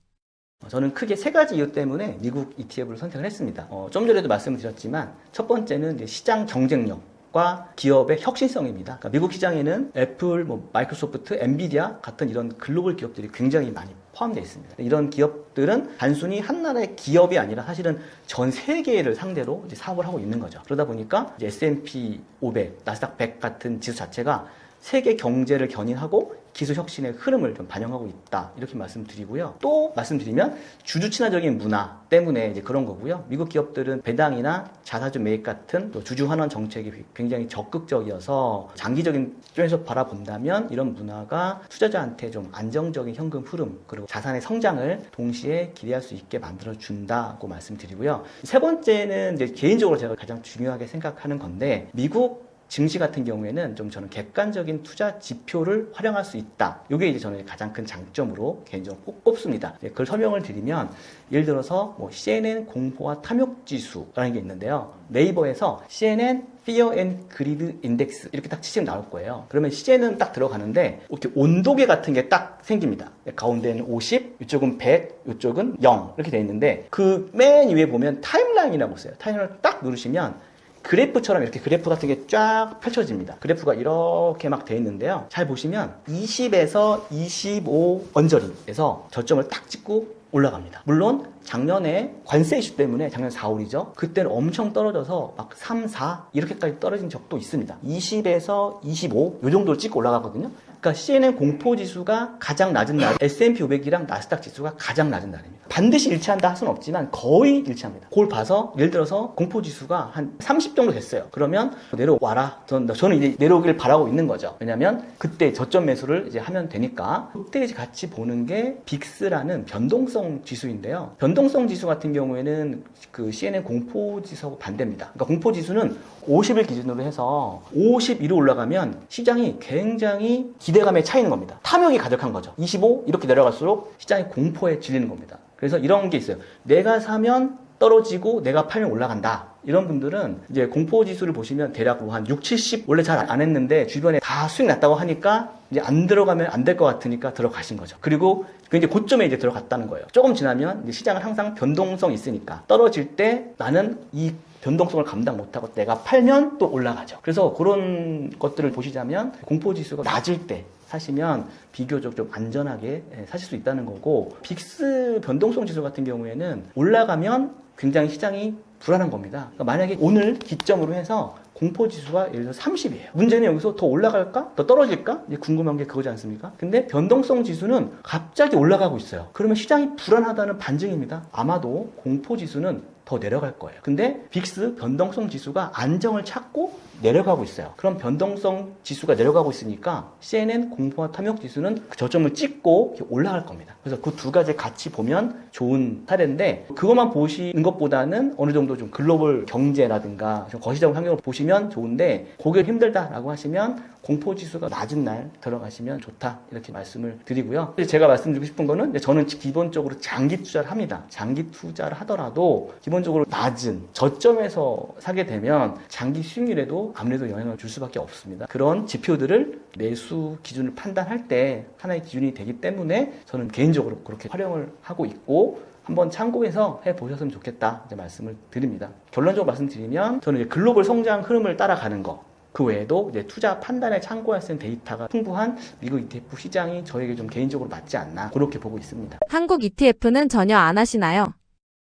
S2: 저는 크게 세 가지 이유 때문에 미국 ETF를 선택을 했습니다. 좀 전에도 말씀을 드렸지만 첫 번째는 이제 시장 경쟁력과 기업의 혁신성입니다. 그러니까 미국 시장에는 애플, 마이크로소프트, 엔비디아 같은 이런 글로벌 기업들이 굉장히 많이 포함되어 있습니다. 이런 기업들은 단순히 한 나라의 기업이 아니라 사실은 전 세계를 상대로 이제 사업을 하고 있는 거죠. 그러다 보니까 이제 S&P 500, 나스닥 100 같은 지수 자체가 세계 경제를 견인하고 기술 혁신의 흐름을 좀 반영하고 있다, 이렇게 말씀드리고요. 또 말씀드리면 주주 친화적인 문화 때문에 이제 그런 거고요. 미국 기업들은 배당이나 자사주 매입 같은 또 주주 환원 정책이 굉장히 적극적이어서 장기적인 쪽에서 바라본다면 이런 문화가 투자자한테 좀 안정적인 현금 흐름 그리고 자산의 성장을 동시에 기대할 수 있게 만들어 준다고 말씀드리고요. 세 번째는 이제 개인적으로 제가 가장 중요하게 생각하는 건데, 미국 증시 같은 경우에는 좀 저는 객관적인 투자 지표를 활용할 수 있다. 이게 이제 저는 가장 큰 장점으로 개인적으로 꼽습니다. 그걸 설명을 드리면, 예를 들어서 CNN 공포와 탐욕 지수라는 게 있는데요. 네이버에서 CNN Fear and Greed Index 이렇게 딱 치시면 나올 거예요. 그러면 CN은 딱 들어가는데 이렇게 온도계 같은 게 딱 생깁니다. 가운데는 50, 이쪽은 100, 이쪽은 0 이렇게 돼 있는데, 그 맨 위에 보면 타임라인이라고 있어요. 타임라인을 딱 누르시면 그래프처럼 이렇게 그래프 같은 게 쫙 펼쳐집니다. 그래프가 이렇게 막 돼 있는데요. 잘 보시면 20에서 25 언저리에서 저점을 딱 찍고 올라갑니다. 물론 작년에 관세 이슈 때문에 작년 4, 5이죠. 그때는 엄청 떨어져서 막 3, 4 이렇게까지 떨어진 적도 있습니다. 20에서 25 이 정도를 찍고 올라가거든요. 그러니까 CNN 공포지수가 가장 낮은 날, S&P 500이랑 나스닥 지수가 가장 낮은 날입니다. 반드시 일치한다 할 수는 없지만 거의 일치합니다. 그걸 봐서 예를 들어서 공포지수가 한 30 정도 됐어요. 그러면 내려와라. 저는 이제 내려오기를 바라고 있는 거죠. 왜냐면 그때 저점 매수를 이제 하면 되니까. 그때 이제 같이 보는 게 빅스라는 변동성 지수인데요. 변동성 지수 같은 경우에는 그 CNN 공포지수하고 반대입니다. 그러니까 공포지수는 50을 기준으로 해서 50 위로 올라가면 시장이 굉장히 기대감에 차이는 겁니다. 탐욕이 가득한 거죠. 25 이렇게 내려갈수록 시장이 공포에 질리는 겁니다. 그래서 이런 게 있어요. 내가 사면 떨어지고 내가 팔면 올라간다. 이런 분들은 이제 공포지수를 보시면 대략 한 6, 70 원래 잘 안 했는데 주변에 다 수익 났다고 하니까 이제 안 들어가면 안 될 것 같으니까 들어가신 거죠. 그리고 그 이제 고점에 이제 들어갔다는 거예요. 조금 지나면 이제 시장은 항상 변동성이 있으니까 떨어질 때 나는 이 변동성을 감당 못하고 내가 팔면 또 올라가죠. 그래서 그런 것들을 보시자면 공포지수가 낮을 때 사시면 비교적 좀 안전하게 사실 수 있다는 거고, 빅스 변동성 지수 같은 경우에는 올라가면 굉장히 시장이 불안한 겁니다. 그러니까 만약에 오늘 기점으로 해서 공포지수가 예를 들어 30이에요. 문제는 여기서 더 올라갈까? 더 떨어질까? 이제 궁금한 게 그거지 않습니까? 근데 변동성 지수는 갑자기 올라가고 있어요. 그러면 시장이 불안하다는 반증입니다. 아마도 공포지수는 더 내려갈 거예요. 근데 빅스 변동성 지수가 안정을 찾고 내려가고 있어요. 그럼 변동성 지수가 내려가고 있으니까 CNN 공포와 탐욕 지수는 그 저점을 찍고 올라갈 겁니다. 그래서 그 두 가지 같이 보면 좋은 사례인데, 그것만 보시는 것보다는 어느 정도 좀 글로벌 경제라든가 좀 거시적 환경을 보시면 좋은데, 그게 힘들다라고 하시면 공포지수가 낮은 날 들어가시면 좋다, 이렇게 말씀을 드리고요. 제가 말씀드리고 싶은 거는, 저는 기본적으로 장기 투자를 합니다. 장기 투자를 하더라도 기본적으로 낮은 저점에서 사게 되면 장기 수익률에도 아무래도 영향을 줄 수밖에 없습니다. 그런 지표들을 매수 기준을 판단할 때 하나의 기준이 되기 때문에 저는 개인적으로 그렇게 활용을 하고 있고, 한번 참고해서 해보셨으면 좋겠다, 이제 말씀을 드립니다. 결론적으로 말씀드리면, 저는 이제 글로벌 성장 흐름을 따라가는 거, 그 외에도 이제 투자 판단에 참고할 수 있는 데이터가 풍부한 미국 ETF 시장이 저에게 좀 개인적으로 맞지 않나, 그렇게 보고 있습니다.
S1: 한국 ETF는 전혀 안 하시나요?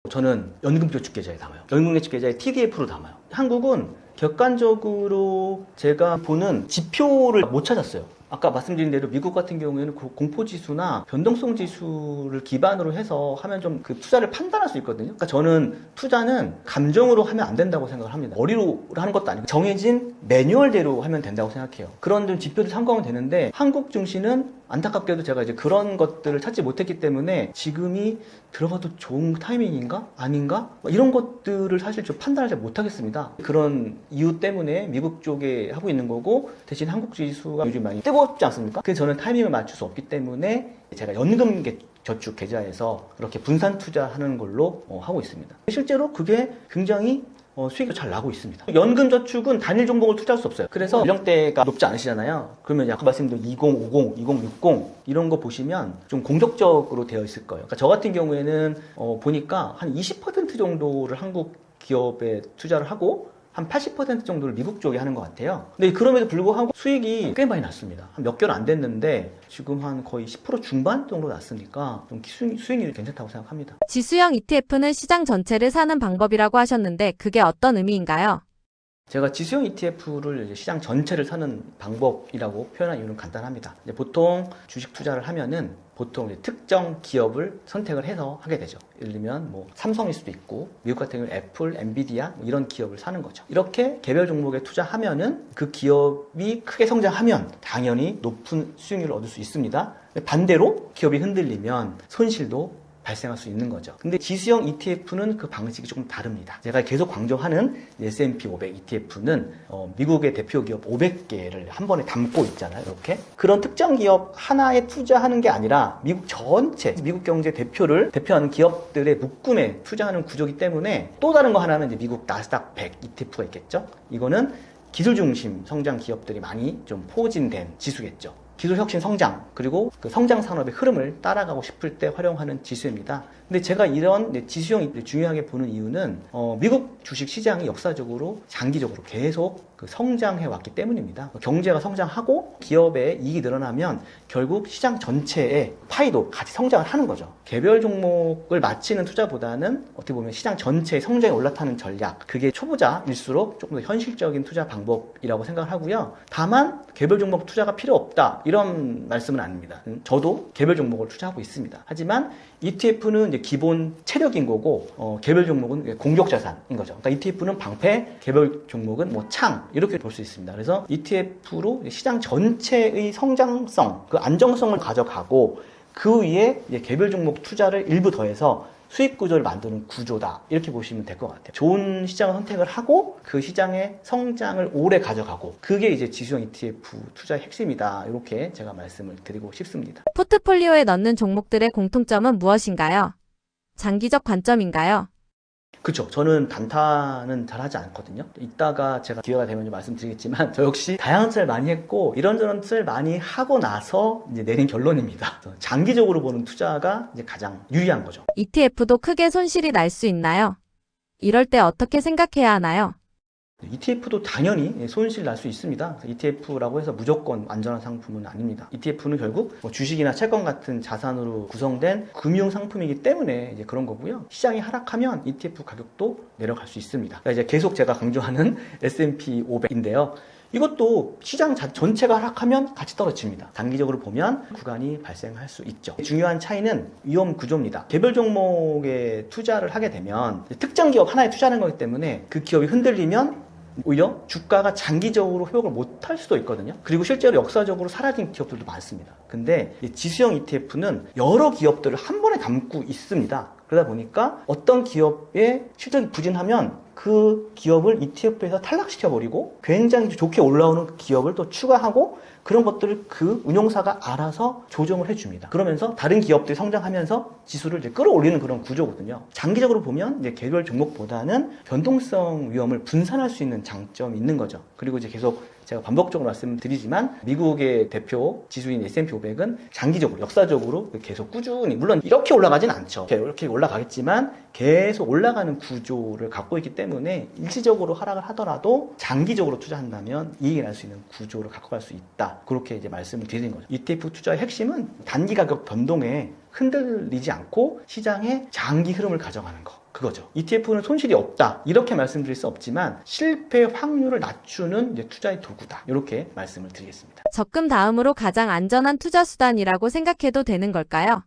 S2: 저는 연금저축 계좌에 담아요. 연금저축 계좌에 TDF로 담아요. 한국은 객관적으로 제가 보는 지표를 못 찾았어요. 아까 말씀드린 대로 미국 같은 경우에는 그 공포지수나 변동성 지수를 기반으로 해서 하면 좀 그 투자를 판단할 수 있거든요. 그러니까 저는 투자는 감정으로 하면 안 된다고 생각을 합니다. 머리로 하는 것도 아니고 정해진 매뉴얼대로 하면 된다고 생각해요. 그런 좀 지표들 참고하면 되는데, 한국 증시는 안타깝게도 제가 이제 그런 것들을 찾지 못했기 때문에 지금이 들어가도 좋은 타이밍인가? 아닌가? 이런 것들을 사실 좀 판단을 잘 못하겠습니다. 그런 이유 때문에 미국 쪽에 하고 있는 거고, 대신 한국 지수가 요즘 많이 뜨겁지 않습니까? 그래서 저는 타이밍을 맞출 수 없기 때문에 제가 연금 저축 계좌에서 그렇게 분산 투자하는 걸로 하고 있습니다. 실제로 그게 굉장히 수익이 잘 나고 있습니다. 연금저축은 단일 종목을 투자할 수 없어요. 그래서 연령대가 높지 않으시잖아요. 그러면 아까 말씀드린 2050, 2060 이런 거 보시면 좀 공격적으로 되어 있을 거예요. 그러니까 저 같은 경우에는 보니까 한 20% 정도를 한국 기업에 투자를 하고 한 80% 정도를 미국 쪽에 하는 것 같아요. 근데 그럼에도 불구하고 수익이 꽤 많이 났습니다. 한 몇 개월 안 됐는데 지금 한 거의 10% 중반 정도 났으니까 좀 수익률이 괜찮다고 생각합니다.
S1: 지수형 ETF는 시장 전체를 사는 방법이라고 하셨는데 그게 어떤 의미인가요?
S2: 제가 지수형 ETF를 시장 전체를 사는 방법이라고 표현한 이유는 간단합니다. 보통 주식 투자를 하면은 보통 특정 기업을 선택을 해서 하게 되죠. 예를 들면 뭐 삼성일 수도 있고, 미국 같은 경우는 애플, 엔비디아 이런 기업을 사는 거죠. 이렇게 개별 종목에 투자하면은 그 기업이 크게 성장하면 당연히 높은 수익률을 얻을 수 있습니다. 반대로 기업이 흔들리면 손실도 발생할 수 있는 거죠. 근데 지수형 ETF는 그 방식이 조금 다릅니다. 제가 계속 강조하는 S&P 500 ETF는 미국의 대표 기업 500개를 한 번에 담고 있잖아요. 이렇게. 그런 특정 기업 하나에 투자하는 게 아니라 미국 전체, 미국 경제 대표를 대표하는 기업들의 묶음에 투자하는 구조이기 때문에, 또 다른 거 하나는 이제 미국 나스닥 100 ETF가 있겠죠. 이거는 기술 중심 성장 기업들이 많이 좀 포진된 지수겠죠. 기술 혁신 성장, 그리고 그 성장 산업의 흐름을 따라가고 싶을 때 활용하는 지수입니다. 근데 제가 이런 지수형이 중요하게 보는 이유는 미국 주식 시장이 역사적으로 장기적으로 계속 성장해 왔기 때문입니다. 경제가 성장하고 기업의 이익이 늘어나면 결국 시장 전체의 파이도 같이 성장을 하는 거죠. 개별 종목을 맞히는 투자보다는 어떻게 보면 시장 전체의 성장에 올라타는 전략, 그게 초보자일수록 조금 더 현실적인 투자 방법이라고 생각을 하고요. 다만 개별 종목 투자가 필요 없다, 이런 말씀은 아닙니다. 저도 개별 종목을 투자하고 있습니다. 하지만 ETF는 이제 기본 체력인 거고, 개별 종목은 공격 자산인 거죠. 그러니까 ETF는 방패, 개별 종목은 뭐 창, 이렇게 볼 수 있습니다. 그래서 ETF로 시장 전체의 성장성, 그 안정성을 가져가고, 그 위에 개별 종목 투자를 일부 더해서 수익 구조를 만드는 구조다, 이렇게 보시면 될 것 같아요. 좋은 시장을 선택을 하고 그 시장의 성장을 오래 가져가고, 그게 이제 지수형 ETF 투자의 핵심이다, 이렇게 제가 말씀을 드리고 싶습니다.
S1: 포트폴리오에 넣는 종목들의 공통점은 무엇인가요? 장기적 관점인가요?
S2: 그쵸. 저는 단타는 잘 하지 않거든요. 이따가 제가 기회가 되면 좀 말씀드리겠지만, 저 역시 다양한 투자를 많이 했고, 이런저런 투자를 많이 하고 나서 이제 내린 결론입니다. 장기적으로 보는 투자가 이제 가장 유리한 거죠.
S1: ETF도 크게 손실이 날 수 있나요? 이럴 때 어떻게 생각해야 하나요?
S2: ETF도 당연히 손실 날 수 있습니다. ETF라고 해서 무조건 안전한 상품은 아닙니다. ETF는 결국 주식이나 채권 같은 자산으로 구성된 금융 상품이기 때문에 이제 그런 거고요. 시장이 하락하면 ETF 가격도 내려갈 수 있습니다. 그러니까 이제 계속 제가 강조하는 S&P 500인데요. 이것도 시장 전체가 하락하면 같이 떨어집니다. 단기적으로 보면 구간이 발생할 수 있죠. 중요한 차이는 위험 구조입니다. 개별 종목에 투자를 하게 되면 특정 기업 하나에 투자하는 거기 때문에 그 기업이 흔들리면 오히려 주가가 장기적으로 회복을 못할 수도 있거든요. 그리고 실제로 역사적으로 사라진 기업들도 많습니다. 근데 이 지수형 ETF는 여러 기업들을 한 번에 담고 있습니다. 그러다 보니까 어떤 기업의 실적이 부진하면 그 기업을 ETF에서 탈락시켜버리고 굉장히 좋게 올라오는 기업을 또 추가하고 그런 것들을 그 운용사가 알아서 조정을 해줍니다. 그러면서 다른 기업들이 성장하면서 지수를 이제 끌어올리는 그런 구조거든요. 장기적으로 보면 이제 개별 종목보다는 변동성 위험을 분산할 수 있는 장점이 있는 거죠. 그리고 이제 계속 제가 반복적으로 말씀드리지만 미국의 대표 지수인 S&P 500은 장기적으로 역사적으로 계속 꾸준히 물론 이렇게 올라가진 않죠. 이렇게 올라가겠지만 계속 올라가는 구조를 갖고 있기 때문에 일시적으로 하락을 하더라도 장기적으로 투자한다면 이익이 날 수 있는 구조를 갖고 갈 수 있다. 그렇게 이제 말씀을 드리는 거죠. ETF 투자의 핵심은 단기 가격 변동에 흔들리지 않고 시장의 장기 흐름을 가져가는 거. 그거죠. ETF는 손실이 없다. 이렇게 말씀드릴 수 없지만 실패 확률을 낮추는 이제 투자의 도구다. 이렇게 말씀을 드리겠습니다.
S1: 적금 다음으로 가장 안전한 투자 수단이라고 생각해도 되는 걸까요?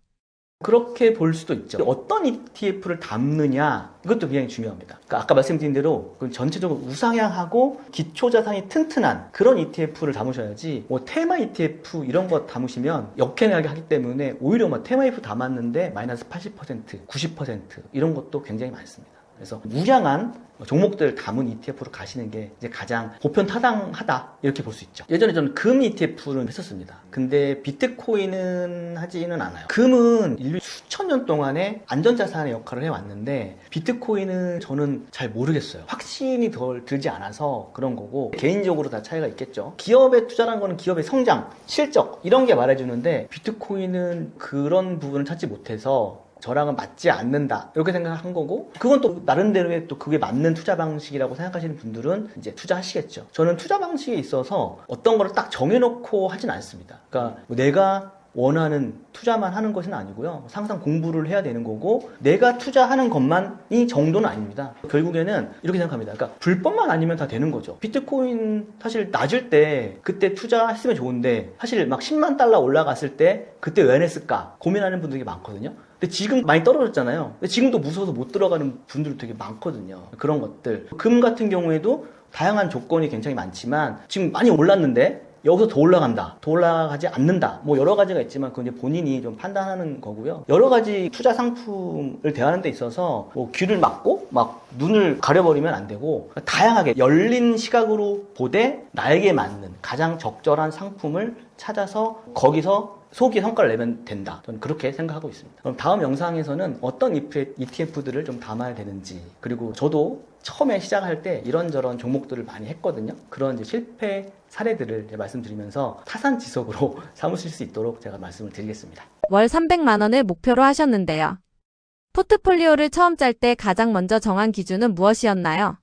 S2: 그렇게 볼 수도 있죠. 어떤 ETF를 담느냐 이것도 굉장히 중요합니다. 그러니까 아까 말씀드린 대로 전체적으로 우상향하고 기초자산이 튼튼한 그런 ETF를 담으셔야지 뭐 테마 ETF 이런 거 담으시면 역행하게 하기 때문에 오히려 뭐 테마 ETF 담았는데 마이너스 80%, 90% 이런 것도 굉장히 많습니다. 그래서 우량한 종목들 담은 ETF로 가시는 게 이제 가장 보편 타당하다 이렇게 볼 수 있죠. 예전에 저는 금 ETF를 했었습니다. 근데 비트코인은 하지는 않아요. 금은 인류 수천 년 동안에 안전자산의 역할을 해왔는데 비트코인은 저는 잘 모르겠어요. 확신이 덜 들지 않아서 그런 거고 개인적으로 다 차이가 있겠죠. 기업에 투자라는 거는 기업의 성장, 실적 이런 게 말해주는데 비트코인은 그런 부분을 찾지 못해서 저랑은 맞지 않는다 이렇게 생각한 거고 그건 또 나름대로의 또 그게 맞는 투자 방식이라고 생각하시는 분들은 이제 투자하시겠죠. 저는 투자 방식에 있어서 어떤 거를 딱 정해놓고 하진 않습니다. 그러니까 뭐 내가 원하는 투자만 하는 것은 아니고요. 항상 공부를 해야 되는 거고 내가 투자하는 것만이 정도는 아닙니다. 결국에는 이렇게 생각합니다. 그러니까 불법만 아니면 다 되는 거죠. 비트코인 사실 낮을 때 그때 투자했으면 좋은데 사실 막 10만 달러 올라갔을 때 그때 왜 안 했을까 고민하는 분들이 많거든요. 근데 지금 많이 떨어졌잖아요. 근데 지금도 무서워서 못 들어가는 분들도 되게 많거든요. 그런 것들. 금 같은 경우에도 다양한 조건이 굉장히 많지만 지금 많이 올랐는데 여기서 더 올라간다, 더 올라가지 않는다, 뭐 여러 가지가 있지만 그건 이제 본인이 좀 판단하는 거고요. 여러 가지 투자 상품을 대하는 데 있어서 뭐 귀를 막고 막 눈을 가려버리면 안 되고 다양하게 열린 시각으로 보되 나에게 맞는 가장 적절한 상품을 찾아서 거기서 소기 성과를 내면 된다. 저는 그렇게 생각하고 있습니다. 그럼 다음 영상에서는 어떤 ETF들을 좀 담아야 되는지 그리고 저도 처음에 시작할 때 이런저런 종목들을 많이 했거든요. 그런 이제 실패 사례들을 이제 말씀드리면서 타산지석으로 삼으실 수 있도록 제가 말씀을 드리겠습니다.
S1: 월 300만 원을 목표로 하셨는데요. 포트폴리오를 처음 짤 때 가장 먼저 정한 기준은 무엇이었나요?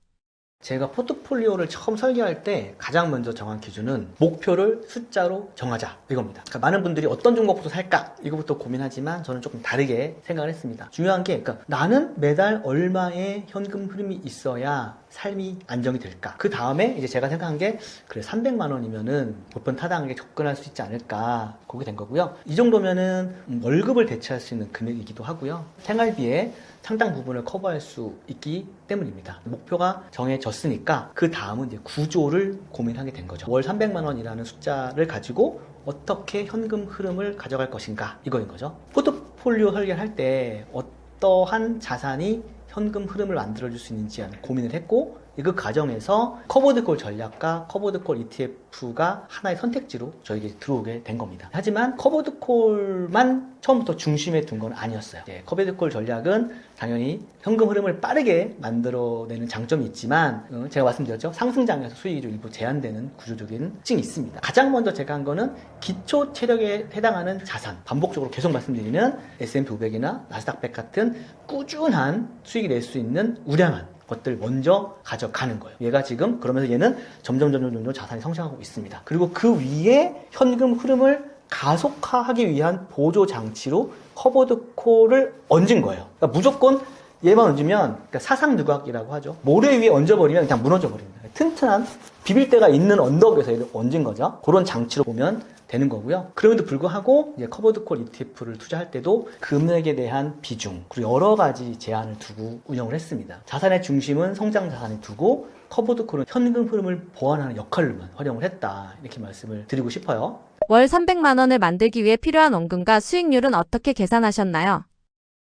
S2: 제가 포트폴리오를 처음 설계할 때 가장 먼저 정한 기준은 목표를 숫자로 정하자 이겁니다. 그러니까 많은 분들이 어떤 종목부터 살까 이거부터 고민하지만 저는 조금 다르게 생각을 했습니다. 중요한 게 그러니까 나는 매달 얼마의 현금 흐름이 있어야 삶이 안정이 될까. 그 다음에 이제 제가 생각한 게 그래 300만 원이면은 보편 타당하게 접근할 수 있지 않을까 그렇게 된 거고요. 이 정도면은 월급을 대체할 수 있는 금액이기도 하고요. 생활비에 상당 부분을 커버할 수 있기 때문입니다. 목표가 정해졌으니까 그 다음은 이제 구조를 고민하게 된 거죠. 월 300만 원이라는 숫자를 가지고 어떻게 현금 흐름을 가져갈 것인가 이거인 거죠. 포트폴리오 설계할 때 어떠한 자산이 현금 흐름을 만들어줄 수 있는지 고민을 했고 그 과정에서 커버드콜 전략과 커버드콜 ETF가 하나의 선택지로 저에게 들어오게 된 겁니다. 하지만 커버드콜만 처음부터 중심에 둔 건 아니었어요. 커버드콜 전략은 당연히 현금 흐름을 빠르게 만들어내는 장점이 있지만 제가 말씀드렸죠. 상승장에서 수익이 좀 일부 제한되는 구조적인 특징이 있습니다. 가장 먼저 제가 한 거는 기초 체력에 해당하는 자산, 반복적으로 계속 말씀드리는 S&P 500이나 나스닥 100 같은 꾸준한 수익이 낼 수 있는 우량한 것들 먼저 가져가는 거예요. 얘가 지금 그러면서 얘는 점점 자산이 성장하고 있습니다. 그리고 그 위에 현금 흐름을 가속화하기 위한 보조 장치로 커버드콜을 얹은 거예요. 그러니까 무조건 얘만 얹으면 그러니까 사상누각이라고 하죠. 모래 위에 얹어버리면 그냥 무너져 버립니다. 튼튼한 비빌 데가 있는 언덕에서 얘를 얹은 거죠. 그런 장치로 보면 되는 거고요. 그럼에도 불구하고 이제 커버드 콜 ETF를 투자할 때도 금액에 대한 비중 그리고 여러 가지 제한을 두고 운영을 했습니다. 자산의 중심은 성장 자산에 두고 커버드 콜은 현금 흐름을 보완하는 역할로만 활용을 했다. 이렇게 말씀을 드리고 싶어요.
S1: 월 300만 원을 만들기 위해 필요한 원금과 수익률은 어떻게 계산하셨나요?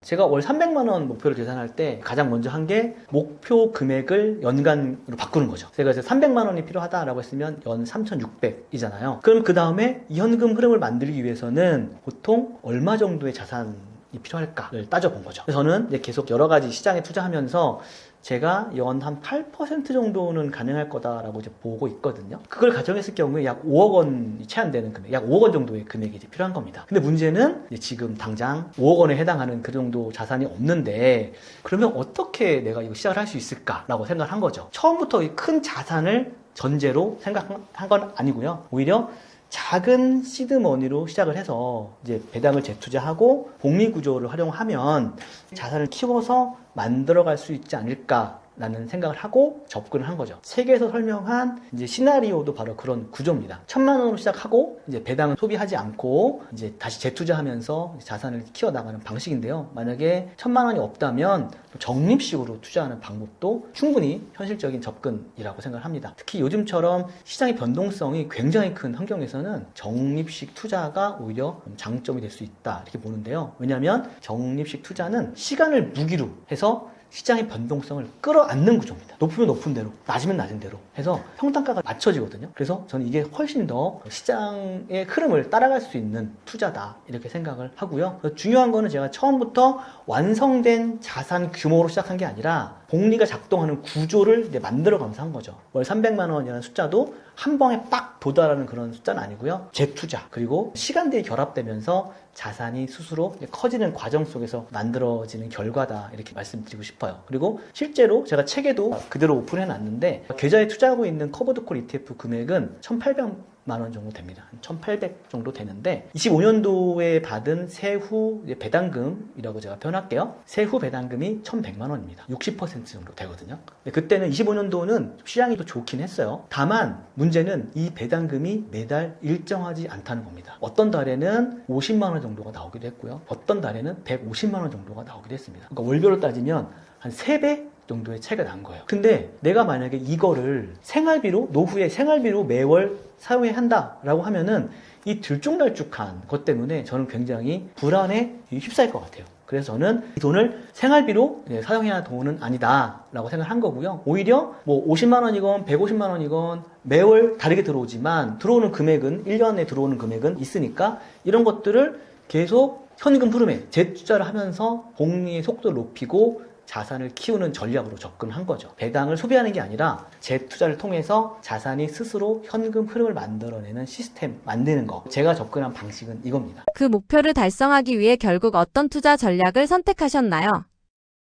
S2: 제가 월 300만 원 목표를 계산할 때 가장 먼저 한 게 목표 금액을 연간으로 바꾸는 거죠. 제가 이제 300만 원이 필요하다라고 했으면 연 3,600이잖아요. 그럼 그 다음에 이 현금 흐름을 만들기 위해서는 보통 얼마 정도의 자산이 필요할까를 따져본 거죠. 그래서 저는 이제 계속 여러 가지 시장에 투자하면서 제가 연 한 8% 정도는 가능할 거다라고 이제 보고 있거든요. 그걸 가정했을 경우에 약 5억 원이 채 안 되는 금액, 약 5억 원 정도의 금액이 이제 필요한 겁니다. 근데 문제는 이제 지금 당장 5억 원에 해당하는 그 정도 자산이 없는데 그러면 어떻게 내가 이거 시작을 할 수 있을까라고 생각을 한 거죠. 처음부터 이 큰 자산을 전제로 생각한 건 아니고요. 오히려 작은 시드머니로 시작을 해서 이제 배당을 재투자하고 복리 구조를 활용하면 자산을 키워서 만들어갈 수 있지 않을까라는 생각을 하고 접근을 한 거죠. 책에서 설명한 이제 시나리오도 바로 그런 구조입니다. 1,000만 원으로 시작하고 이제 배당을 소비하지 않고 이제 다시 재투자하면서 자산을 키워나가는 방식인데요. 만약에 1,000만 원이 없다면 적립식으로 투자하는 방법도 충분히 현실적인 접근이라고 생각을 합니다. 특히 요즘처럼 시장의 변동성이 굉장히 큰 환경에서는 적립식 투자가 오히려 장점이 될 수 있다 이렇게 보는데요. 왜냐하면 적립식 투자는 시간을 무기로 해서 시장의 변동성을 끌어안는 구조입니다. 높으면 높은 대로, 낮으면 낮은 대로 해서 평단가가 맞춰지거든요. 그래서 저는 이게 훨씬 더 시장의 흐름을 따라갈 수 있는 투자다 이렇게 생각을 하고요. 중요한 거는 제가 처음부터 완성된 자산 규모로 시작한 게 아니라 복리가 작동하는 구조를 이제 만들어가면서 한 거죠. 월 300만 원이라는 숫자도 한 방에 빡 도달하는 그런 숫자는 아니고요. 재투자 그리고 시간들이 결합되면서 자산이 스스로 커지는 과정 속에서 만들어지는 결과다 이렇게 말씀드리고 싶어요. 그리고 실제로 제가 책에도 그대로 오픈해 놨는데 계좌에 투자하고 있는 커버드콜 ETF 금액은 1,800만 원 정도 됩니다. 1,800 정도 되는데 25년도에 받은 세후 배당금이라고 제가 표현할게요. 세후 배당금이 1,100만 원입니다. 60% 정도 되거든요. 그때는 25년도는 시장이 더 좋긴 했어요. 다만 문제는 이 배당금이 매달 일정하지 않다는 겁니다. 어떤 달에는 50만 원 정도가 나오기도 했고요. 어떤 달에는 150만 원 정도가 나오기도 했습니다. 그러니까 월별로 따지면 한 3배 정도의 차이가 난 거예요. 근데 내가 만약에 이거를 생활비로 노후에 생활비로 매월 사용해야 한다라고 하면은 이 들쭉날쭉한 것 때문에 저는 굉장히 불안에 휩싸일 것 같아요. 그래서 저는 이 돈을 생활비로 사용해야 돈은 아니다 라고 생각한 거고요. 오히려 뭐 50만 원이건 150만 원이건 매월 다르게 들어오지만 들어오는 금액은 1년에 들어오는 금액은 있으니까 이런 것들을 계속 현금 흐름에 재투자를 하면서 복리의 속도를 높이고 자산을 키우는 전략으로 접근한 거죠. 배당을 소비하는 게 아니라 재투자를 통해서 자산이 스스로 현금 흐름을 만들어내는 시스템 만드는 거. 제가 접근한 방식은 이겁니다.
S1: 그 목표를 달성하기 위해 결국 어떤 투자 전략을 선택하셨나요?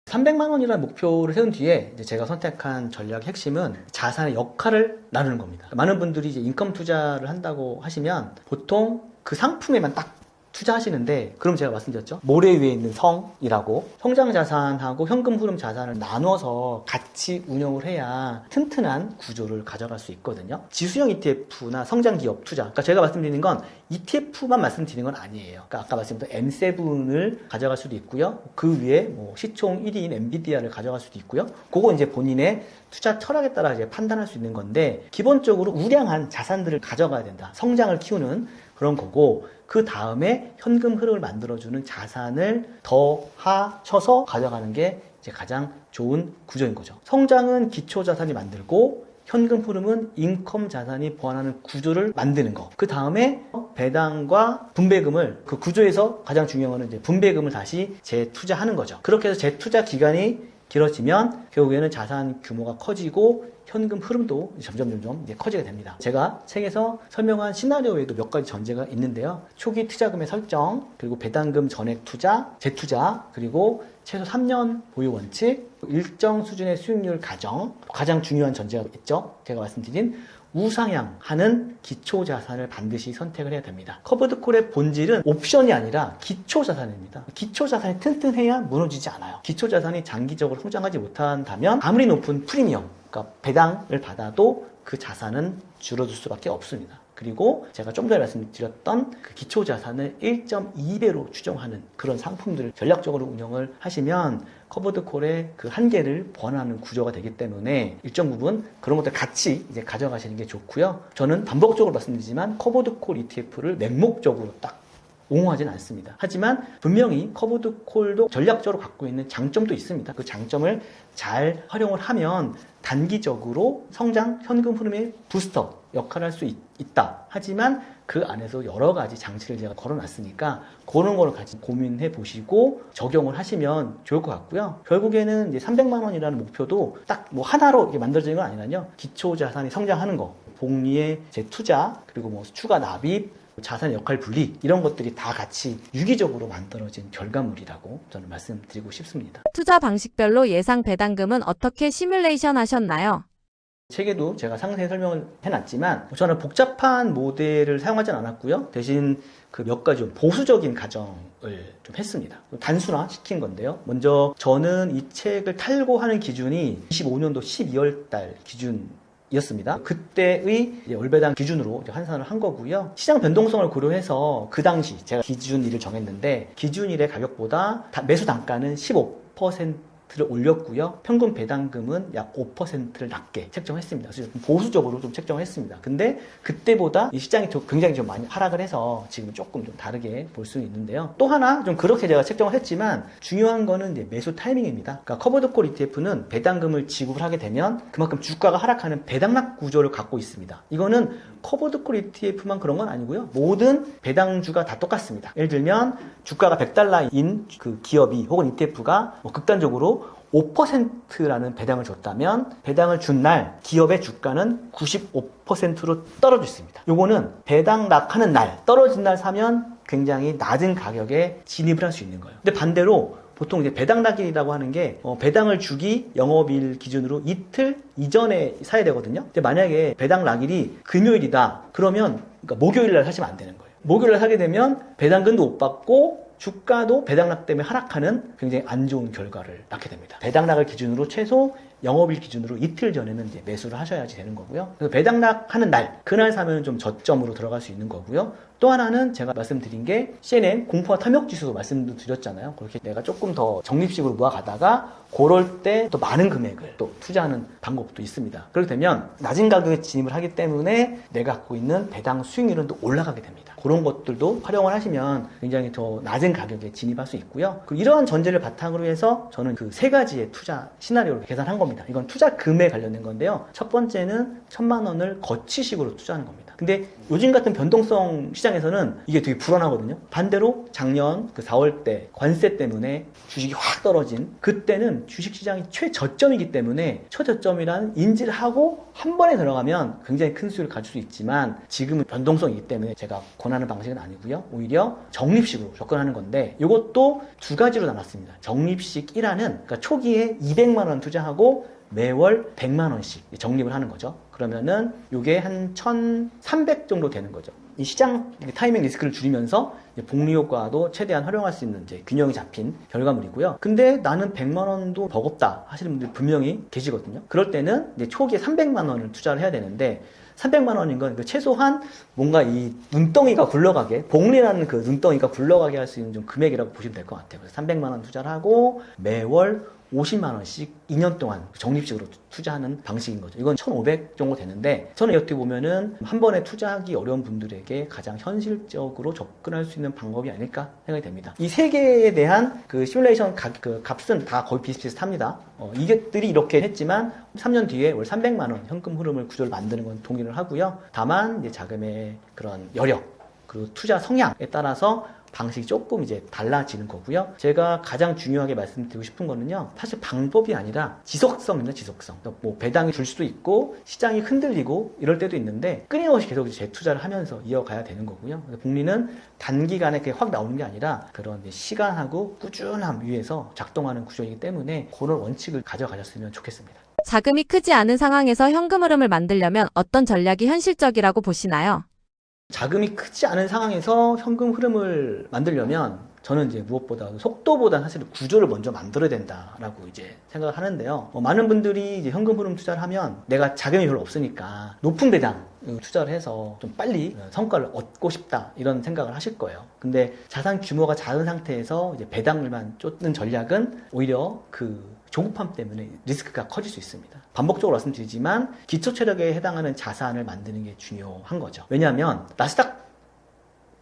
S2: 300만 원이라는 목표를 세운 뒤에 이제 제가 선택한 전략의 핵심은 자산의 역할을 나누는 겁니다. 많은 분들이 이제 인컴 투자를 한다고 하시면 보통 그 상품에만 딱 투자하시는데 그럼 제가 말씀드렸죠. 모래 위에 있는 성이라고 성장 자산하고 현금 흐름 자산을 나눠서 같이 운영을 해야 튼튼한 구조를 가져갈 수 있거든요. 지수형 ETF나 성장 기업 투자. 그러니까 제가 말씀드리는 건 ETF만 말씀드리는 건 아니에요. 그러니까 아까 말씀드린 M7을 가져갈 수도 있고요. 그 위에 뭐 시총 1위인 엔비디아를 가져갈 수도 있고요. 그거 이제 본인의 투자 철학에 따라 이제 판단할 수 있는 건데 기본적으로 우량한 자산들을 가져가야 된다. 성장을 키우는 그런 거고 그 다음에 현금 흐름을 만들어주는 자산을 더하셔서 가져가는 게 이제 가장 좋은 구조인 거죠. 성장은 기초 자산이 만들고 현금 흐름은 인컴 자산이 보완하는 구조를 만드는 거. 그 다음에 배당과 분배금을 그 구조에서 가장 중요한 거는 이제 분배금을 다시 재투자하는 거죠. 그렇게 해서 재투자 기간이 길어지면 결국에는 자산 규모가 커지고 현금 흐름도 점점 이제 커지게 됩니다. 제가 책에서 설명한 시나리오에도 몇 가지 전제가 있는데요. 초기 투자금의 설정, 그리고 배당금 전액 투자, 재투자, 그리고 최소 3년 보유 원칙, 일정 수준의 수익률 가정, 가장 중요한 전제가 있죠. 제가 말씀드린 우상향하는 기초 자산을 반드시 선택을 해야 됩니다. 커버드 콜의 본질은 옵션이 아니라 기초 자산입니다. 기초 자산이 튼튼해야 무너지지 않아요. 기초 자산이 장기적으로 성장하지 못한다면 아무리 높은 프리미엄, 그러니까 배당을 받아도 그 자산은 줄어들 수밖에 없습니다. 그리고 제가 좀 전에 말씀드렸던 그 기초 자산을 1.2배로 추정하는 그런 상품들을 전략적으로 운영을 하시면 커버드 콜의 그 한계를 번하는 구조가 되기 때문에 일정 부분 그런 것들 같이 이제 가져가시는 게 좋고요. 저는 반복적으로 말씀드리지만 커버드 콜 ETF를 맹목적으로 딱 옹호하진 않습니다. 하지만 분명히 커버드 콜도 전략적으로 갖고 있는 장점도 있습니다. 그 장점을 잘 활용을 하면 단기적으로 성장 현금 흐름의 부스터 역할을 할 수 있다. 하지만 그 안에서 여러 가지 장치를 제가 걸어놨으니까 그런 거를 같이 고민해 보시고 적용을 하시면 좋을 것 같고요. 결국에는 이제 300만 원이라는 목표도 딱 뭐 하나로 이렇게 만들어지는 건 아니라요. 기초 자산이 성장하는 거, 복리의 재투자, 그리고 뭐 추가 납입, 자산의 역할 분리 이런 것들이 다 같이 유기적으로 만들어진 결과물이라고 저는 말씀드리고 싶습니다.
S1: 투자 방식별로 예상 배당금은 어떻게 시뮬레이션 하셨나요?
S2: 책에도 제가 상세히 설명을 해놨지만 저는 복잡한 모델을 사용하진 않았고요. 대신 그 몇 가지 좀 보수적인 가정을 좀 했습니다. 단순화 시킨 건데요. 먼저 저는 이 책을 탈고하는 기준이 25년도 12월 달 기준 이었습니다. 그때의 월배당 기준으로 환산을 한 거고요. 시장 변동성을 고려해서 그 당시 제가 기준일을 정했는데 기준일의 가격보다 매수 단가는 15%를 올렸고요. 평균 배당금은 약 5%를 낮게 책정했습니다. 그래서 좀 보수적으로 좀 책정을 했습니다. 근데 그때보다 이 시장이 굉장히 좀 많이 하락을 해서 지금 조금 좀 다르게 볼 수 있는데요. 또 하나 좀 그렇게 제가 책정을 했지만 중요한 거는 이제 매수 타이밍입니다. 그러니까 커버드 콜 ETF는 배당금을 지급하게 되면 그만큼 주가가 하락하는 배당락 구조를 갖고 있습니다. 이거는 커버드 콜 ETF만 그런 건 아니고요. 모든 배당주가 다 똑같습니다. 예를 들면 주가가 100달러인 그 기업이 혹은 ETF가 뭐 극단적으로 5%라는 배당을 줬다면 배당을 준 날 기업의 주가는 95%로 떨어져 있습니다. 요거는 배당 낙하는 날, 떨어진 날 사면 굉장히 낮은 가격에 진입을 할 수 있는 거예요. 근데 반대로 보통 이제 배당 낙일이라고 하는 게 배당을 주기 영업일 기준으로 이틀 이전에 사야 되거든요. 근데 만약에 배당 낙일이 금요일이다. 그러면 그러니까 목요일 날 사시면 안 되는 거예요. 목요일 날 사게 되면 배당금도 못 받고 주가도 배당락 때문에 하락하는 굉장히 안 좋은 결과를 낳게 됩니다. 배당락을 기준으로 최소 영업일 기준으로 이틀 전에는 이제 매수를 하셔야지 되는 거고요. 그래서 배당락 하는 날, 그날 사면 좀 저점으로 들어갈 수 있는 거고요. 또 하나는 제가 말씀드린 게 CNN 공포와 탐욕 지수 말씀도 드렸잖아요. 그렇게 내가 조금 더 적립식으로 모아가다가 그럴 때 또 많은 금액을 또 투자하는 방법도 있습니다. 그렇게 되면 낮은 가격에 진입을 하기 때문에 내가 갖고 있는 배당 수익률은 또 올라가게 됩니다. 그런 것들도 활용을 하시면 굉장히 더 낮은 가격에 진입할 수 있고요. 이러한 전제를 바탕으로 해서 저는 그 세 가지의 투자 시나리오를 계산한 겁니다. 이건 투자금에 관련된 건데요. 첫 번째는 1,000만 원을 거치식으로 투자하는 겁니다. 근데 요즘 같은 변동성 시장에서는 이게 되게 불안하거든요. 반대로 작년 그 4월 때 관세 때문에 주식이 확 떨어진 그때는 주식시장이 최저점이기 때문에 최저점이라는 인지를 하고 한 번에 들어가면 굉장히 큰 수익을 가질 수 있지만 지금은 변동성이기 때문에 제가 권하는 방식은 아니고요. 오히려 적립식으로 접근하는 건데 이것도 두 가지로 나눴습니다. 적립식 1화는 그러니까 초기에 200만 원 투자하고 매월 100만 원씩 적립을 하는 거죠. 그러면은 이게 한 1,300 정도 되는 거죠. 이 시장 타이밍 리스크를 줄이면서 복리 효과도 최대한 활용할 수 있는 이제 균형이 잡힌 결과물이고요. 근데 나는 100만 원도 버겁다 하시는 분들 분명히 계시거든요. 그럴 때는 이제 초기에 300만 원을 투자를 해야 되는데 300만 원인 건 최소한 뭔가 이 눈덩이가 굴러가게, 복리라는 그 눈덩이가 굴러가게 할 수 있는 좀 금액이라고 보시면 될 것 같아요. 그래서 300만 원 투자를 하고 매월 50만 원씩 2년 동안 적립식으로 투자하는 방식인 거죠. 이건 1,500 정도 되는데 저는 어떻게 보면은 한 번에 투자하기 어려운 분들에게 가장 현실적으로 접근할 수 있는 방법이 아닐까 생각이 됩니다. 이 세 개에 대한 그 시뮬레이션 그 값은 다 거의 비슷비슷합니다. 이것들이 이렇게 했지만 3년 뒤에 월 300만 원 현금 흐름을 구조를 만드는 건 동의를 하고요. 다만 이제 자금의 그런 여력 그리고 투자 성향에 따라서 방식이 조금 이제 달라지는 거고요. 제가 가장 중요하게 말씀드리고 싶은 거는요. 사실 방법이 아니라 지속성입니다. 지속성. 뭐 배당이 줄 수도 있고 시장이 흔들리고 이럴 때도 있는데 끊임없이 계속 재투자를 하면서 이어가야 되는 거고요. 복리는 단기간에 그게 확 나오는 게 아니라 그런 시간하고 꾸준함 위에서 작동하는 구조이기 때문에 그런 원칙을 가져가셨으면 좋겠습니다.
S1: 자금이 크지 않은 상황에서 현금 흐름을 만들려면 어떤 전략이 현실적이라고 보시나요?
S2: 자금이 크지 않은 상황에서 현금 흐름을 만들려면 저는 이제 무엇보다 속도보다 사실 구조를 먼저 만들어야 된다라고 이제 생각을 하는데요. 많은 분들이 이제 현금 흐름 투자를 하면 내가 자금이 별로 없으니까 높은 배당 투자를 해서 좀 빨리 성과를 얻고 싶다 이런 생각을 하실 거예요. 근데 자산 규모가 작은 상태에서 이제 배당을만 쫓는 전략은 오히려 그 조급함 때문에 리스크가 커질 수 있습니다. 반복적으로 말씀드리지만 기초 체력에 해당하는 자산을 만드는 게 중요한 거죠. 왜냐하면 나스닥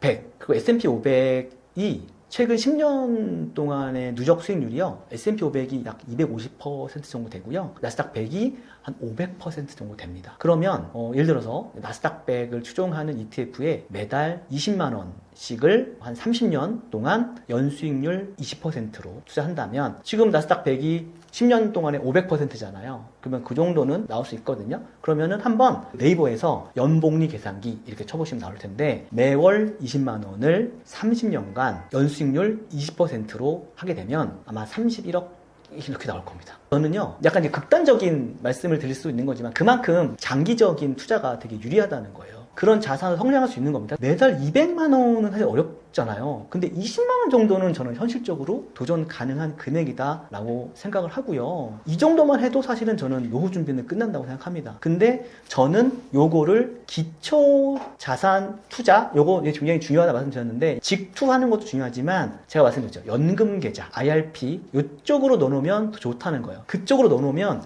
S2: 100 그리고 S&P 500이 최근 10년 동안의 누적 수익률이요. S&P 500이 약 250% 정도 되고요. 나스닥 100이 한 500% 정도 됩니다. 그러면 예를 들어서 나스닥 100을 추종하는 ETF에 매달 20만 원씩을 한 30년 동안 연수익률 20%로 투자한다면 지금 나스닥 100이 10년 동안에 500%잖아요. 그러면 그 정도는 나올 수 있거든요. 그러면은 한번 네이버에서 연복리 계산기 이렇게 쳐보시면 나올 텐데 매월 20만 원을 30년간 연수익률 20%로 하게 되면 아마 31억 이렇게 나올 겁니다. 저는요, 약간 이제 극단적인 말씀을 드릴 수 있는 거지만 그만큼 장기적인 투자가 되게 유리하다는 거예요. 그런 자산을 성장할 수 있는 겁니다. 매달 200만 원은 사실 어렵잖아요. 근데 20만 원 정도는 저는 현실적으로 도전 가능한 금액이다라고 생각을 하고요. 이 정도만 해도 사실은 저는 노후 준비는 끝난다고 생각합니다. 근데 저는 요거를 기초 자산 투자, 요거 굉장히 중요하다 말씀드렸는데 직투하는 것도 중요하지만 제가 말씀드렸죠. 연금 계좌, IRP 요쪽으로 넣어놓으면 더 좋다는 거예요. 그쪽으로 넣어놓으면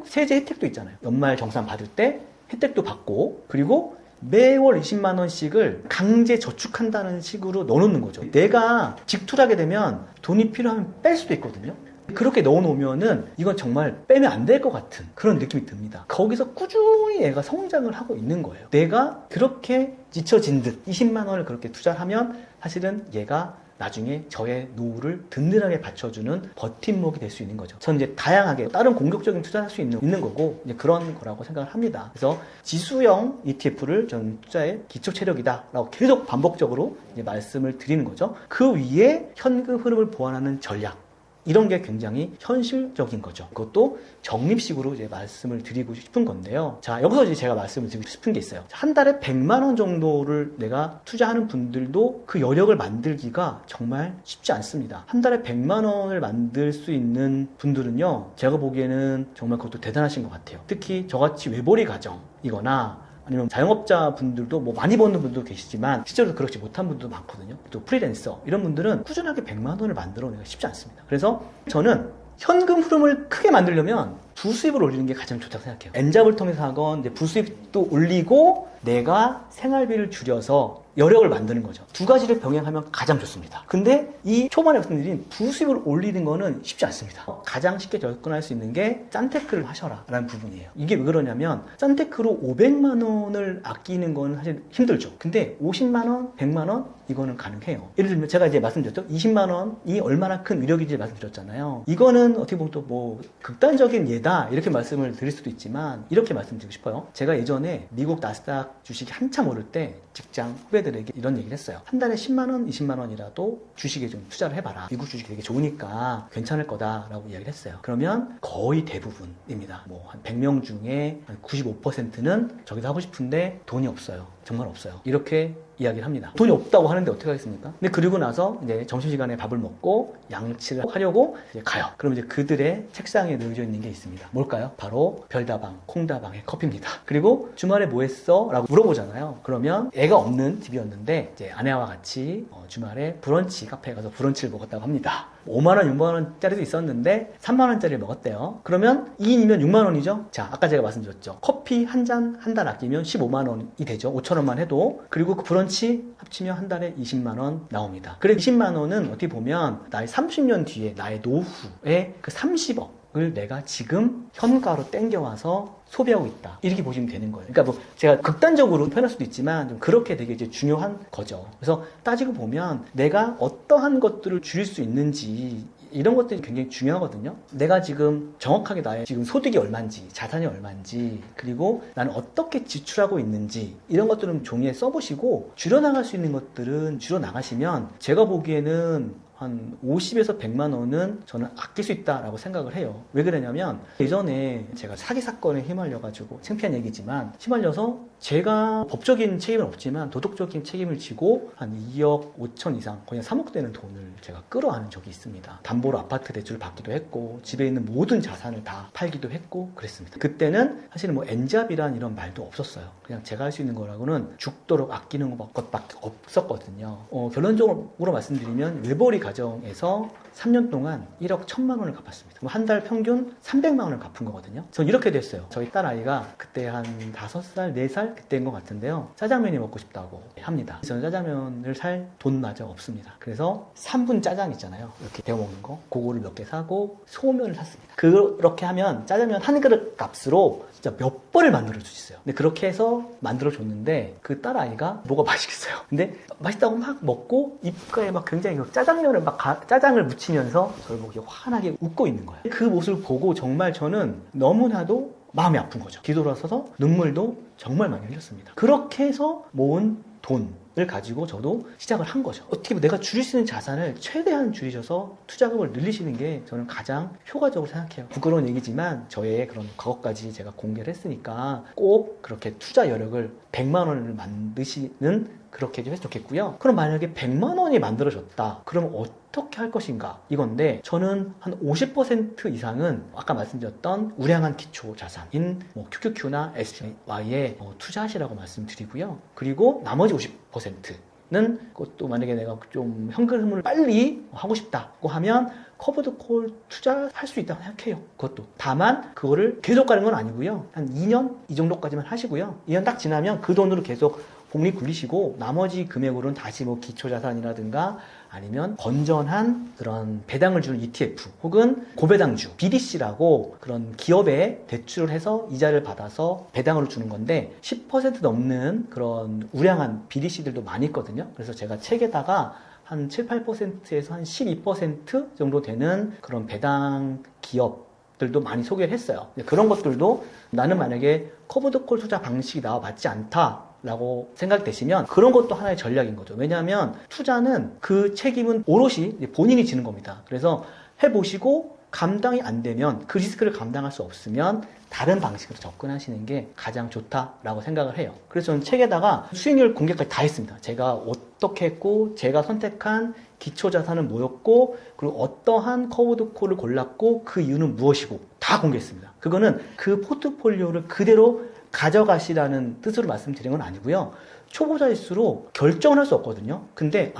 S2: 세제 혜택도 있잖아요. 연말 정산 받을 때 혜택도 받고 그리고 매월 20만 원씩을 강제 저축한다는 식으로 넣어놓는 거죠. 내가 직투를 하게 되면 돈이 필요하면 뺄 수도 있거든요. 그렇게 넣어놓으면은 이건 정말 빼면 안 될 것 같은 그런 느낌이 듭니다. 거기서 꾸준히 얘가 성장을 하고 있는 거예요. 내가 그렇게 지쳐진 듯 20만 원을 그렇게 투자를 하면 사실은 얘가 나중에 저의 노후를 든든하게 받쳐주는 버팀목이 될 수 있는 거죠. 저는 이제 다양하게 다른 공격적인 투자를 할 수 있는 거고 이제 그런 거라고 생각을 합니다. 그래서 지수형 ETF를 저는 투자의 기초 체력이다라고 계속 반복적으로 이제 말씀을 드리는 거죠. 그 위에 현금 흐름을 보완하는 전략. 이런 게 굉장히 현실적인 거죠. 그것도 적립식으로 이제 말씀을 드리고 싶은 건데요. 자, 여기서 이제 제가 말씀을 드리고 싶은 게 있어요. 한 달에 100만 원 정도를 내가 투자하는 분들도 그 여력을 만들기가 정말 쉽지 않습니다. 한 달에 100만 원을 만들 수 있는 분들은요, 제가 보기에는 정말 그것도 대단하신 것 같아요. 특히 저같이 외벌이 가정이거나 아니면 자영업자 분들도 뭐 많이 버는 분들도 계시지만 실제로 그렇지 못한 분들도 많거든요. 또 프리랜서 이런 분들은 꾸준하게 100만 원을 만들어내기가 쉽지 않습니다. 그래서 저는 현금 흐름을 크게 만들려면 부수입을 올리는 게 가장 좋다고 생각해요. 엔잡을 통해서 하건 이제 부수입도 올리고 내가 생활비를 줄여서 여력을 만드는 거죠. 두 가지를 병행하면 가장 좋습니다. 근데 이 초반에 말씀드린 부수입을 올리는 거는 쉽지 않습니다. 가장 쉽게 접근할 수 있는 게 짠테크를 하셔라 라는 부분이에요. 이게 왜 그러냐면 짠테크로 500만 원을 아끼는 건 사실 힘들죠. 근데 50만 원, 100만 원 이거는 가능해요. 예를 들면 제가 이제 말씀드렸죠. 20만 원이 얼마나 큰 위력인지 말씀드렸잖아요. 이거는 어떻게 보면 또 뭐 극단적인 예다 이렇게 말씀을 드릴 수도 있지만 이렇게 말씀드리고 싶어요. 제가 예전에 미국 나스닥 주식이 한참 오를 때 직장 후배들에게 이런 얘기를 했어요. 한 달에 10만 원, 20만 원이라도 주식에 좀 투자를 해봐라. 미국 주식이 되게 좋으니까 괜찮을 거다라고 이야기를 했어요. 그러면 거의 대부분입니다. 뭐 한 100명 중에 한 95%는 저기서 하고 싶은데 돈이 없어요. 정말 없어요. 이렇게 이야기를 합니다. 돈이 없다고 하는데 어떻게 하겠습니까? 근데 그리고 나서 이제 점심시간에 밥을 먹고 양치를 하려고 이제 가요. 그럼 이제 그들의 책상에 놓여져 있는 게 있습니다. 뭘까요? 바로 별다방, 콩다방의 커피입니다. 그리고 주말에 뭐 했어? 라고 물어보잖아요. 그러면 애가 없는 집이었는데 이제 아내와 같이 주말에 브런치 카페에 가서 브런치를 먹었다고 합니다. 5만 원, 6만 원짜리도 있었는데 3만 원짜리를 먹었대요. 그러면 2인이면 6만 원이죠? 자, 아까 제가 말씀드렸죠. 커피 한 잔 한 달 아끼면 15만 원이 되죠. 5천 원만 해도. 그리고 그 브런치 합치면 한 달에 20만 원 나옵니다. 그래 20만 원은 어떻게 보면 나의 30년 뒤에 나의 노후에 그 30억을 내가 지금 현가로 땡겨와서 소비하고 있다. 이렇게 보시면 되는 거예요. 그러니까 뭐 제가 극단적으로 표현할 수도 있지만 좀 그렇게 되게 이제 중요한 거죠. 그래서 따지고 보면 내가 어떠한 것들을 줄일 수 있는지 이런 것들이 굉장히 중요하거든요. 내가 지금 정확하게 나의 지금 소득이 얼마인지, 자산이 얼마인지, 그리고 나는 어떻게 지출하고 있는지 이런 것들은 종이에 써보시고 줄여나갈 수 있는 것들은 줄여나가시면 제가 보기에는 한 50에서 100만 원은 저는 아낄 수 있다라고 생각을 해요. 왜 그러냐면 예전에 제가 사기 사건에 휘말려가지고 창피한 얘기지만 휘말려서 제가 법적인 책임은 없지만 도덕적인 책임을 지고 한 2억 5천 이상 거의 한 3억 되는 돈을 제가 끌어안은 적이 있습니다. 담보로 아파트 대출을 받기도 했고 집에 있는 모든 자산을 다 팔기도 했고 그랬습니다. 그때는 사실은 뭐 엔잡이란 이런 말도 없었어요. 그냥 제가 할 수 있는 거라고는 죽도록 아끼는 것밖에 없었거든요. 결론적으로 말씀드리면 외벌이 가정에서 3년 동안 1억 1천만 원을 갚았습니다. 한 달 평균 300만 원을 갚은 거거든요. 전 이렇게 됐어요. 저희 딸 아이가 그때 한 5살, 4살 그때인 것 같은데요. 짜장면이 먹고 싶다고 합니다. 저는 짜장면을 살 돈마저 없습니다. 그래서 3분 짜장 있잖아요. 이렇게 데워 먹는 거. 그거를 몇 개 사고 소면을 샀습니다. 그렇게 하면 짜장면 한 그릇 값으로 진짜 몇 번을 만들어 줄 수 있어요. 근데 그렇게 해서 만들어 줬는데 그 딸 아이가 뭐가 맛있겠어요. 근데 맛있다고 막 먹고 입가에 막 굉장히 짜장면을 짜장을 묻히면서 저를 보고 환하게 웃고 있는 거예요. 그 모습을 보고 정말 저는 너무나도 마음이 아픈 거죠. 뒤돌아서서 눈물도 정말 많이 흘렸습니다. 그렇게 해서 모은 돈을 가지고 저도 시작을 한 거죠. 어떻게 보면 내가 줄일 수 있는 자산을 최대한 줄이셔서 투자금을 늘리시는 게 저는 가장 효과적으로 생각해요. 부끄러운 얘기지만 저의 그런 과거까지 제가 공개를 했으니까 꼭 그렇게 투자 여력을 100만 원을 만드시는 그렇게 좀 했으면 좋겠고요. 그럼 만약에 100만 원이 만들어졌다. 그러면 어떻게 할 것인가? 이건데 저는 한 50% 이상은 아까 말씀드렸던 우량한 기초 자산인 QQQ나 SY에 투자하시라고 말씀드리고요. 그리고 나머지 50%는 그것도 만약에 내가 좀 현금 흐름을 빨리 하고 싶다고 하면 커버드 콜 투자할 수 있다고 생각해요. 그것도. 다만 그거를 계속 가는 건 아니고요. 한 2년 이 정도까지만 하시고요. 2년 딱 지나면 그 돈으로 계속 복리 굴리시고 나머지 금액으로는 다시 기초자산이라든가 아니면 건전한 그런 배당을 주는 ETF 혹은 고배당주 BDC라고 그런 기업에 대출을 해서 이자를 받아서 배당을 주는 건데 10% 넘는 그런 우량한 BDC들도 많이 있거든요. 그래서 제가 책에다가 한 7, 8%에서 한 12% 정도 되는 그런 배당 기업들도 많이 소개를 했어요. 그런 것들도 나는 만약에 커버드콜 투자 방식이 나와 맞지 않다 라고 생각되시면 그런 것도 하나의 전략인 거죠. 왜냐하면 투자는 그 책임은 오롯이 본인이 지는 겁니다. 그래서 해보시고 감당이 안 되면 그 리스크를 감당할 수 없으면 다른 방식으로 접근하시는 게 가장 좋다라고 생각을 해요. 그래서 저는 책에다가 수익률 공개까지 다 했습니다. 제가 어떻게 했고 제가 선택한 기초자산은 뭐였고 그리고 어떠한 커버드콜을 골랐고 그 이유는 무엇이고 다 공개했습니다. 그거는 그 포트폴리오를 그대로 가져가시라는 뜻으로 말씀드린 건 아니고요. 초보자일수록 결정을 할 수 없거든요. 근데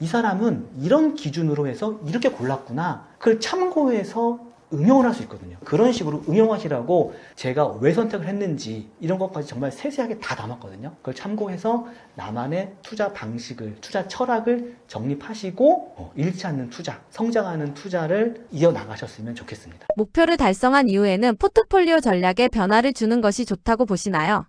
S2: 이 사람은 이런 기준으로 해서 이렇게 골랐구나. 그걸 참고해서 응용을 할 수 있거든요. 그런 식으로 응용하시라고 제가 왜 선택을 했는지 이런 것까지 정말 세세하게 다 담았거든요. 그걸 참고해서 나만의 투자 방식을, 투자 철학을 정립하시고 잃지 않는 투자, 성장하는 투자를 이어나가셨으면 좋겠습니다.
S1: 목표를 달성한 이후에는 포트폴리오 전략에 변화를 주는 것이 좋다고 보시나요?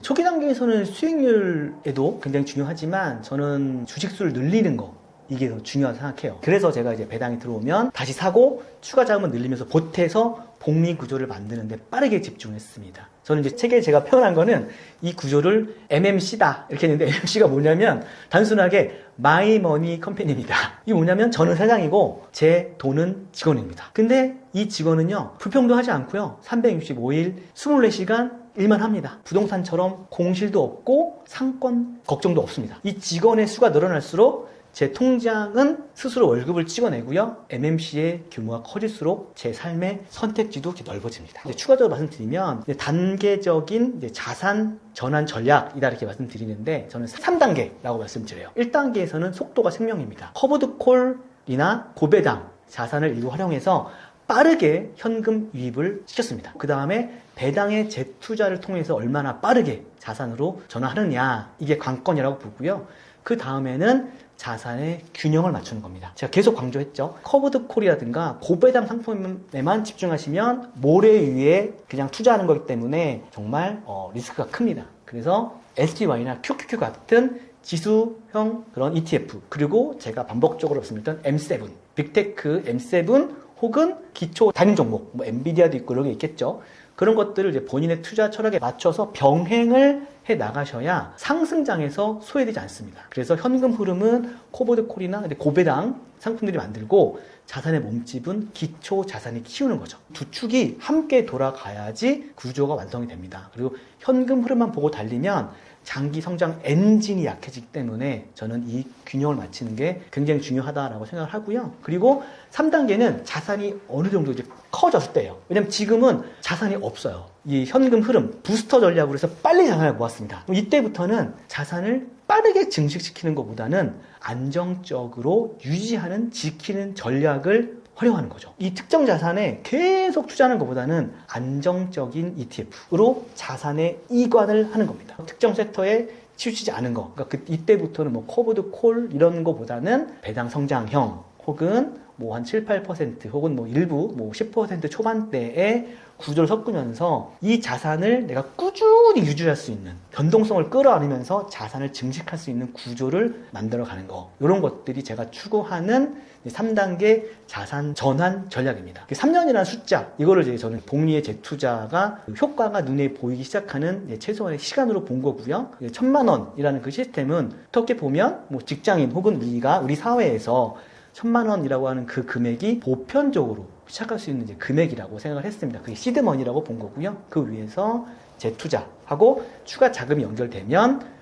S2: 초기 단계에서는 수익률에도 굉장히 중요하지만 저는 주식수를 늘리는 거 이게 더 중요하다고 생각해요. 그래서 제가 이제 배당이 들어오면 다시 사고 추가 자금을 늘리면서 보태서 복리 구조를 만드는데 빠르게 집중했습니다. 저는 이제 책에 제가 표현한 거는 이 구조를 MMC다 이렇게 했는데 MMC가 뭐냐면 단순하게 마이 머니 컴퍼니입니다. 이게 뭐냐면 저는 사장이고 제 돈은 직원입니다. 근데 이 직원은요 불평도 하지 않고요 365일 24시간 일만 합니다. 부동산처럼 공실도 없고 상권 걱정도 없습니다. 이 직원의 수가 늘어날수록 제 통장은 스스로 월급을 찍어내고요. MMC의 규모가 커질수록 제 삶의 선택지도 이렇게 넓어집니다. 이제 추가적으로 말씀드리면 이제 단계적인 이제 자산 전환 전략이다 이렇게 말씀드리는데 저는 3단계라고 말씀드려요. 1단계에서는 속도가 생명입니다. 커버드 콜이나 고배당 자산을 일부 활용해서 빠르게 현금 유입을 시켰습니다. 그 다음에 배당의 재투자를 통해서 얼마나 빠르게 자산으로 전환하느냐 이게 관건이라고 보고요. 그 다음에는 자산의 균형을 맞추는 겁니다. 제가 계속 강조했죠. 커브드 콜이라든가 고배당 상품에만 집중하시면 모래 위에 그냥 투자하는 거기 때문에 정말 리스크가 큽니다. 그래서 STY나 QQQ 같은 지수형 그런 ETF 그리고 제가 반복적으로 말씀드렸던 M7, 빅테크 M7 혹은 기초 단일 종목, 엔비디아도 있고 이런 게 있겠죠. 그런 것들을 이제 본인의 투자 철학에 맞춰서 병행을 해 나가셔야 상승장에서 소외되지 않습니다. 그래서 현금 흐름은 코보드 콜이나 고배당 상품들이 만들고 자산의 몸집은 기초 자산이 키우는 거죠. 두 축이 함께 돌아가야지 구조가 완성이 됩니다. 그리고 현금 흐름만 보고 달리면 장기 성장 엔진이 약해지기 때문에 저는 이 균형을 맞추는 게 굉장히 중요하다라고 생각을 하고요. 그리고 3단계는 자산이 어느 정도 이제 커졌을 때예요. 왜냐면 지금은 자산이 없어요. 이 현금 흐름, 부스터 전략으로 해서 빨리 자산을 모았습니다. 이때부터는 자산을 빠르게 증식시키는 것보다는 안정적으로 유지하는, 지키는 전략을 활용하는 거죠. 이 특정 자산에 계속 투자하는 것보다는 안정적인 ETF로 자산의 이관을 하는 겁니다. 특정 섹터에 치우치지 않은 거. 그러니까 이때부터는 뭐 코보드 콜 이런 거보다는 배당 성장형 혹은 뭐 한 7, 8% 혹은 뭐 일부 뭐 10% 초반대의 구조를 섞으면서 이 자산을 내가 꾸준히 유지할 수 있는 변동성을 끌어안으면서 자산을 증식할 수 있는 구조를 만들어가는 거. 이런 것들이 제가 추구하는 3단계 자산 전환 전략입니다. 3년이라는 숫자, 이거를 이제 저는 복리의 재투자가 효과가 눈에 보이기 시작하는 최소한의 시간으로 본 거고요. 1,000만 원이라는 그 시스템은 어떻게 보면 뭐 직장인 혹은 우리 사회에서 1,000만 원이라고 하는 그 금액이 보편적으로 시작할 수 있는 이제 금액이라고 생각을 했습니다. 그게 시드머니라고 본 거고요. 그 위에서 재투자하고 추가 자금이 연결되면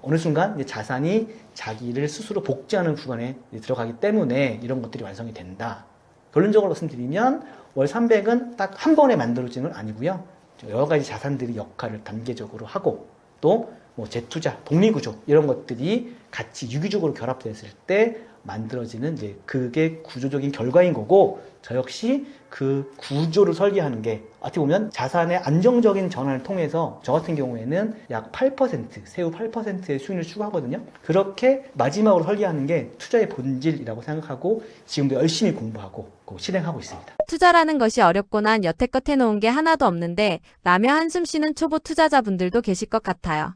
S2: 어느 순간 이제 자산이 자기를 스스로 복제하는 구간에 들어가기 때문에 이런 것들이 완성이 된다. 결론적으로 말씀드리면 월 300은 딱 한 번에 만들어지는 건 아니고요. 여러 가지 자산들이 역할을 단계적으로 하고 또 뭐 재투자, 복리구조 이런 것들이 같이 유기적으로 결합됐을 때 만들어지는 이제 그게 구조적인 결과인 거고 저 역시 그 구조를 설계하는 게 어떻게 보면 자산의 안정적인 전환을 통해서 저 같은 경우에는 약 8%, 세후 8%의 수익을 추구하거든요. 그렇게 마지막으로 설계하는 게 투자의 본질이라고 생각하고 지금도 열심히 공부하고 실행하고 있습니다.
S1: 투자라는 것이 어렵고 난 여태껏 해놓은 게 하나도 없는데 라며 한숨 쉬는 초보 투자자분들도 계실 것 같아요.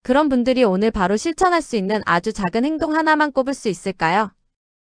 S1: 그런 분들이 오늘 바로 실천할 수 있는 아주 작은 행동 하나만 꼽을 수 있을까요?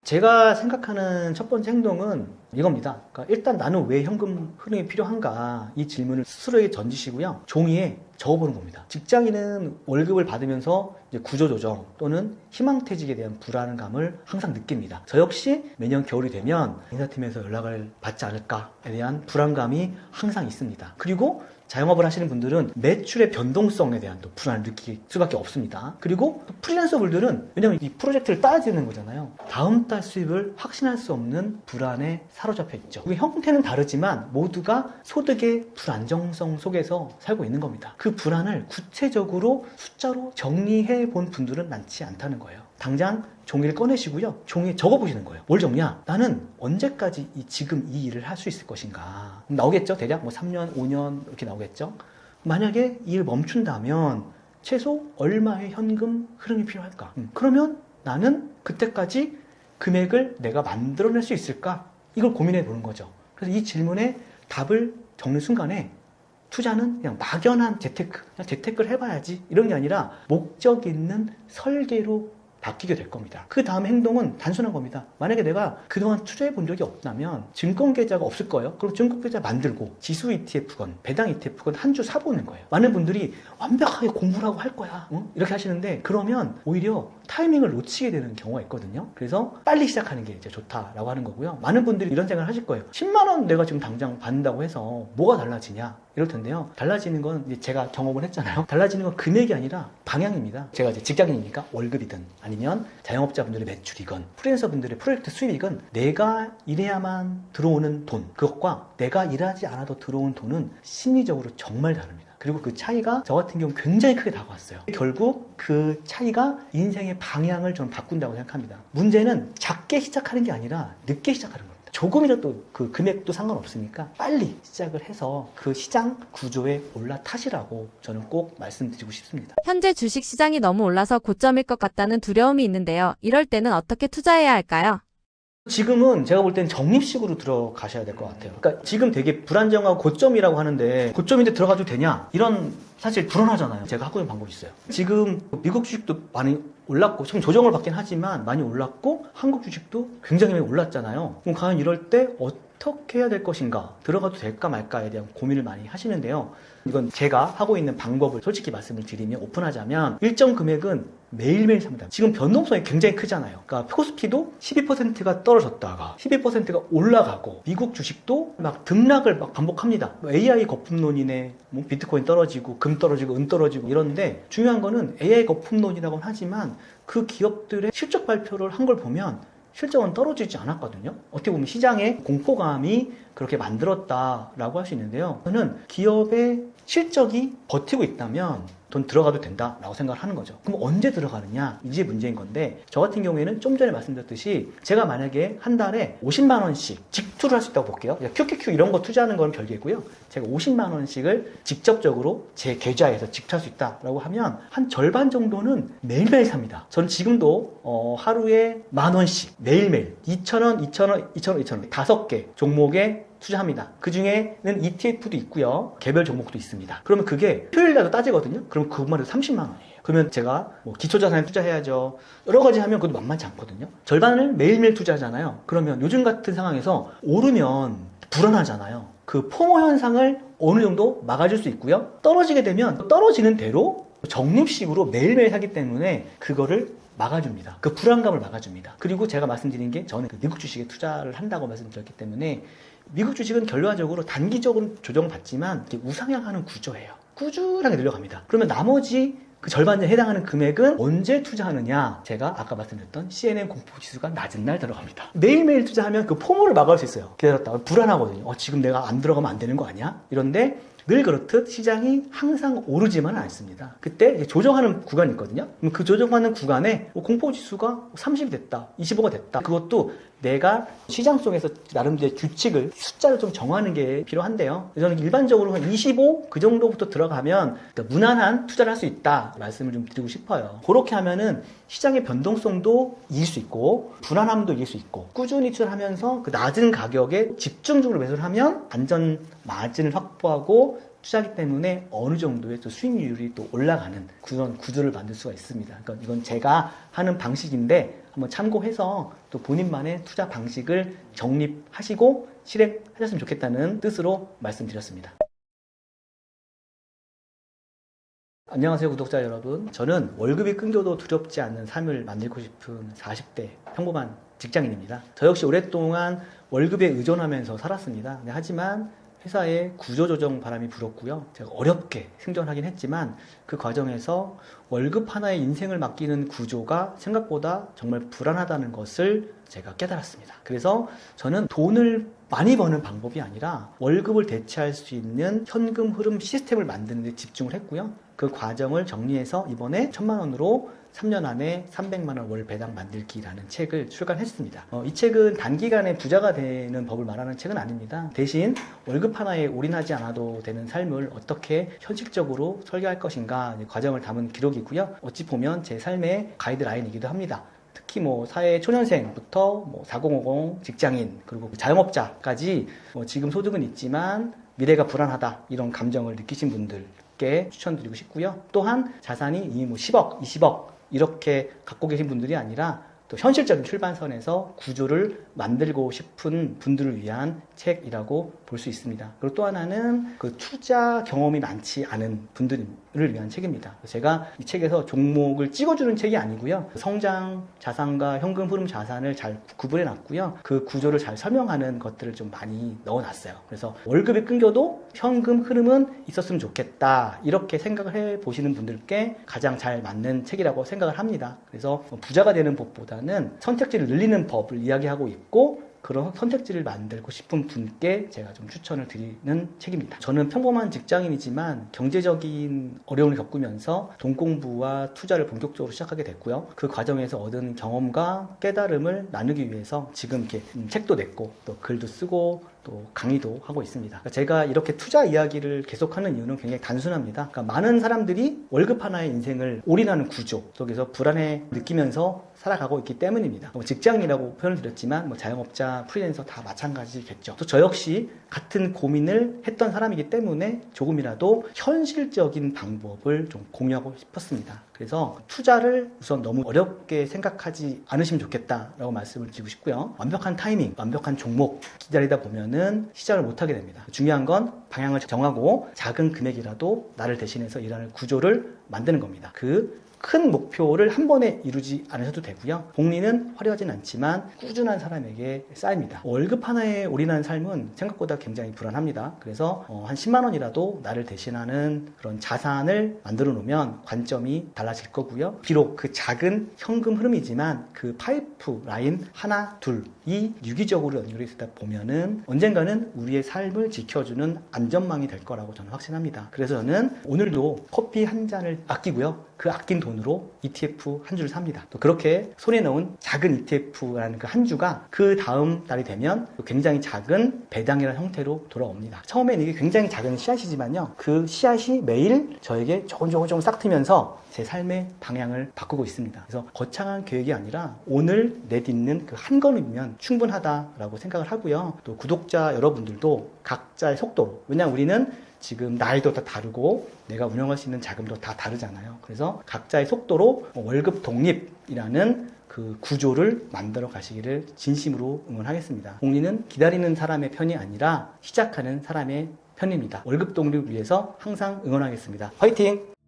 S2: 제가 생각하는 첫 번째 행동은 이겁니다. 그러니까 일단 나는 왜 현금 흐름이 필요한가 이 질문을 스스로에게 던지시고요. 종이에 적어보는 겁니다. 직장인은 월급을 받으면서 이제 구조조정 또는 희망퇴직에 대한 불안감을 항상 느낍니다. 저 역시 매년 겨울이 되면 인사팀에서 연락을 받지 않을까에 대한 불안감이 항상 있습니다. 그리고 자영업을 하시는 분들은 매출의 변동성에 대한 또 불안을 느낄 수밖에 없습니다. 그리고 또 프리랜서 분들은 왜냐면 이 프로젝트를 따야 되는 거잖아요. 다음 달 수입을 확신할 수 없는 불안에 사로잡혀 있죠. 형태는 다르지만 모두가 소득의 불안정성 속에서 살고 있는 겁니다. 그 불안을 구체적으로 숫자로 정리해 본 분들은 많지 않다는 거예요. 당장 종이를 꺼내시고요. 종이에 적어보시는 거예요. 뭘 적냐? 나는 언제까지 지금 이 일을 할 수 있을 것인가? 나오겠죠? 대략 뭐 3년, 5년 이렇게 나오겠죠? 만약에 이 일을 멈춘다면 최소 얼마의 현금 흐름이 필요할까? 그러면 나는 그때까지 금액을 내가 만들어낼 수 있을까? 이걸 고민해 보는 거죠. 그래서 이 질문에 답을 적는 순간에 투자는 그냥 막연한 재테크, 그냥 재테크를 해봐야지 이런 게 아니라 목적 있는 설계로 바뀌게 될 겁니다. 그 다음 행동은 단순한 겁니다. 만약에 내가 그동안 투자해 본 적이 없다면 증권계좌가 없을 거예요. 그럼 증권계좌 만들고 지수 ETF건 배당 ETF건 한 주 사보는 거예요. 많은 분들이 완벽하게 공부를 하고 할 거야. 이렇게 하시는데 그러면 오히려 타이밍을 놓치게 되는 경우가 있거든요. 그래서 빨리 시작하는 게 이제 좋다라고 하는 거고요. 많은 분들이 이런 생각을 하실 거예요. 10만 원 내가 지금 당장 받는다고 해서 뭐가 달라지냐? 이럴 텐데요. 달라지는 건 이제 제가 경험을 했잖아요. 달라지는 건 금액이 아니라 방향입니다. 제가 이제 직장인이니까 월급이든 아니면 자영업자분들의 매출이건 프리랜서분들의 프로젝트 수입이건 내가 일해야만 들어오는 돈 그것과 내가 일하지 않아도 들어오는 돈은 심리적으로 정말 다릅니다. 그리고 그 차이가 저 같은 경우 굉장히 크게 다가왔어요. 결국 그 차이가 인생의 방향을 저는 바꾼다고 생각합니다. 문제는 작게 시작하는 게 아니라 늦게 시작하는 겁니다. 조금이라도 그 금액도 상관없으니까 빨리 시작을 해서 그 시장 구조에 올라타시라고 저는 꼭 말씀드리고 싶습니다.
S1: 현재 주식 시장이 너무 올라서 고점일 것 같다는 두려움이 있는데요. 이럴 때는 어떻게 투자해야 할까요?
S2: 지금은 제가 볼 때는 적립식으로 들어가셔야 될 것 같아요. 그러니까 지금 되게 불안정하고 고점이라고 하는데 고점인데 들어가도 되냐? 이런 사실 불안하잖아요. 제가 하고 있는 방법이 있어요. 지금 미국 주식도 많이 올랐고 좀 조정을 받긴 하지만 많이 올랐고 한국 주식도 굉장히 많이 올랐잖아요. 그럼 과연 이럴 때 어떻게 해야 될 것인가? 들어가도 될까 말까에 대한 고민을 많이 하시는데요. 이건 제가 하고 있는 방법을 솔직히 말씀을 드리면, 오픈하자면 일정 금액은 매일매일 삽니다. 지금 변동성이 굉장히 크잖아요. 그러니까 코스피도 12%가 떨어졌다가 12%가 올라가고, 미국 주식도 막 등락을 막 반복합니다. AI 거품론이네, 뭐 비트코인 떨어지고 금 떨어지고 은 떨어지고 이런데, 중요한 거는 AI 거품론이라고는 하지만 그 기업들의 실적 발표를 한 걸 보면 실적은 떨어지지 않았거든요. 어떻게 보면 시장의 공포감이 그렇게 만들었다라고 할 수 있는데요. 저는 기업의 실적이 버티고 있다면 돈 들어가도 된다라고 생각을 하는 거죠. 그럼 언제 들어가느냐? 이게 문제인 건데, 저 같은 경우에는 좀 전에 말씀드렸듯이 제가 만약에 한 달에 50만 원씩 직투를 할 수 있다고 볼게요. QQQ 이런 거 투자하는 건 별개고요. 제가 50만 원씩을 직접적으로 제 계좌에서 직투할 수 있다라고 하면 한 절반 정도는 매일매일 삽니다. 저는 지금도 하루에 만 원씩 매일매일 2,000원, 2,000원, 2,000원, 2,000원 5개 종목에 투자합니다. 그 중에는 ETF도 있고요. 개별 종목도 있습니다. 그러면 그게 토요일날도 따지거든요. 그럼 그것만 해도 30만 원이에요. 그러면 제가 뭐 기초자산에 투자해야죠. 여러 가지 하면 그것도 만만치 않거든요. 절반을 매일매일 투자하잖아요. 그러면 요즘 같은 상황에서 오르면 불안하잖아요. 그 포모 현상을 어느 정도 막아줄 수 있고요. 떨어지게 되면 떨어지는 대로 적립식으로 매일매일 하기 때문에 그거를 막아줍니다. 그 불안감을 막아줍니다. 그리고 제가 말씀드린 게, 저는 그 미국 주식에 투자를 한다고 말씀드렸기 때문에, 미국 주식은 결과적으로 단기적으로 조정받지만 우상향하는 구조예요. 꾸준하게 늘려갑니다. 그러면 나머지 그 절반에 해당하는 금액은 언제 투자하느냐? 제가 아까 말씀드렸던 CNN 공포지수가 낮은 날 들어갑니다. 매일매일 투자하면 그 포모를 막을 수 있어요. 기다렸다가 불안하거든요. 지금 내가 안 들어가면 안 되는 거 아니야? 이런데 늘 그렇듯 시장이 항상 오르지만은 않습니다. 그때 조정하는 구간이 있거든요. 그럼 그 조정하는 구간에 공포지수가 30이 됐다, 25가 됐다. 그것도 내가 시장 속에서 나름대로 규칙을, 숫자를 좀 정하는 게 필요한데요. 저는 일반적으로 한 25 그 정도부터 들어가면 무난한 투자를 할 수 있다 말씀을 좀 드리고 싶어요. 그렇게 하면은 시장의 변동성도 이길 수 있고 불안함도 이길 수 있고, 꾸준히 투자를 하면서 그 낮은 가격에 집중적으로 매수를 하면 안전 마진을 확보하고 투자하기 때문에 어느 정도의 또 수익률이 또 올라가는 그런 구조를 만들 수가 있습니다. 그러니까 이건 제가 하는 방식인데 한번 참고해서 또 본인만의 투자 방식을 정립하시고 실행하셨으면 좋겠다는 뜻으로 말씀드렸습니다. 안녕하세요, 구독자 여러분. 저는 월급이 끊겨도 두렵지 않는 삶을 만들고 싶은 40대 평범한 직장인입니다. 저 역시 오랫동안 월급에 의존하면서 살았습니다. 하지만 회사의 구조조정 바람이 불었고요. 제가 어렵게 생존하긴 했지만 그 과정에서 월급 하나에 인생을 맡기는 구조가 생각보다 정말 불안하다는 것을 제가 깨달았습니다. 그래서 저는 돈을 많이 버는 방법이 아니라 월급을 대체할 수 있는 현금 흐름 시스템을 만드는 데 집중을 했고요. 그 과정을 정리해서 이번에 1,000만 원으로 3년 안에 300만 원 월 배당 만들기라는 책을 출간했습니다. 이 책은 단기간에 부자가 되는 법을 말하는 책은 아닙니다. 대신 월급 하나에 올인하지 않아도 되는 삶을 어떻게 현실적으로 설계할 것인가 과정을 담은 기록이고요. 어찌 보면 제 삶의 가이드라인이기도 합니다. 특히 사회 초년생부터 4050 직장인 그리고 자영업자까지 지금 소득은 있지만 미래가 불안하다 이런 감정을 느끼신 분들께 추천드리고 싶고요. 또한 자산이 이미 10억, 20억 이렇게 갖고 계신 분들이 아니라 또 현실적인 출발선에서 구조를 만들고 싶은 분들을 위한 책이라고 볼 수 있습니다. 그리고 또 하나는 그 투자 경험이 많지 않은 분들을 위한 책입니다. 제가 이 책에서 종목을 찍어주는 책이 아니고요. 성장 자산과 현금 흐름 자산을 잘 구분해 놨고요. 그 구조를 잘 설명하는 것들을 좀 많이 넣어놨어요. 그래서 월급이 끊겨도 현금 흐름은 있었으면 좋겠다. 이렇게 생각을 해 보시는 분들께 가장 잘 맞는 책이라고 생각을 합니다. 그래서 부자가 되는 법보다는 선택지를 늘리는 법을 이야기하고 있고, 그런 선택지를 만들고 싶은 분께 제가 좀 추천을 드리는 책입니다. 저는 평범한 직장인이지만 경제적인 어려움을 겪으면서 돈 공부와 투자를 본격적으로 시작하게 됐고요. 그 과정에서 얻은 경험과 깨달음을 나누기 위해서 지금 이렇게 책도 냈고 또 글도 쓰고 또 강의도 하고 있습니다. 제가 이렇게 투자 이야기를 계속하는 이유는 굉장히 단순합니다. 그러니까 많은 사람들이 월급 하나의 인생을 올인하는 구조 속에서 불안해 느끼면서 살아가고 있기 때문입니다. 직장이라고 표현을 드렸지만 자영업자, 프리랜서 다 마찬가지겠죠. 또 저 역시 같은 고민을 했던 사람이기 때문에 조금이라도 현실적인 방법을 좀 공유하고 싶었습니다. 그래서 투자를 우선 너무 어렵게 생각하지 않으시면 좋겠다라고 말씀을 드리고 싶고요. 완벽한 타이밍, 완벽한 종목 기다리다 보면은 시작을 못하게 됩니다. 중요한 건 방향을 정하고 작은 금액이라도 나를 대신해서 일하는 구조를 만드는 겁니다. 그 큰 목표를 한 번에 이루지 않으셔도 되고요. 복리는 화려하진 않지만 꾸준한 사람에게 쌓입니다. 월급 하나에 올인하는 삶은 생각보다 굉장히 불안합니다. 그래서 한 10만 원이라도 나를 대신하는 그런 자산을 만들어 놓으면 관점이 달라질 거고요. 비록 그 작은 현금 흐름이지만 그 파이프 라인 하나, 둘이 유기적으로 연결이 되다 보면은 언젠가는 우리의 삶을 지켜주는 안전망이 될 거라고 저는 확신합니다. 그래서 저는 오늘도 커피 한 잔을 아끼고요. 그 아낀 돈으로 ETF 한 주를 삽니다. 또 그렇게 손에 넣은 작은 ETF라는 그 한 주가 그 다음 달이 되면 굉장히 작은 배당이라는 형태로 돌아옵니다. 처음에는 이게 굉장히 작은 씨앗이지만요. 그 씨앗이 매일 저에게 조금 싹 트면서 제 삶의 방향을 바꾸고 있습니다. 그래서 거창한 계획이 아니라 오늘 내딛는 그 한 걸음이면 충분하다라고 생각을 하고요. 또 구독자 여러분들도 각자의 속도로, 왜냐하면 우리는 지금 나이도 다 다르고 내가 운영할 수 있는 자금도 다 다르잖아요. 그래서 각자의 속도로 월급 독립이라는 그 구조를 만들어 가시기를 진심으로 응원하겠습니다. 복리는 기다리는 사람의 편이 아니라 시작하는 사람의 편입니다. 월급 독립을 위해서 항상 응원하겠습니다. 화이팅!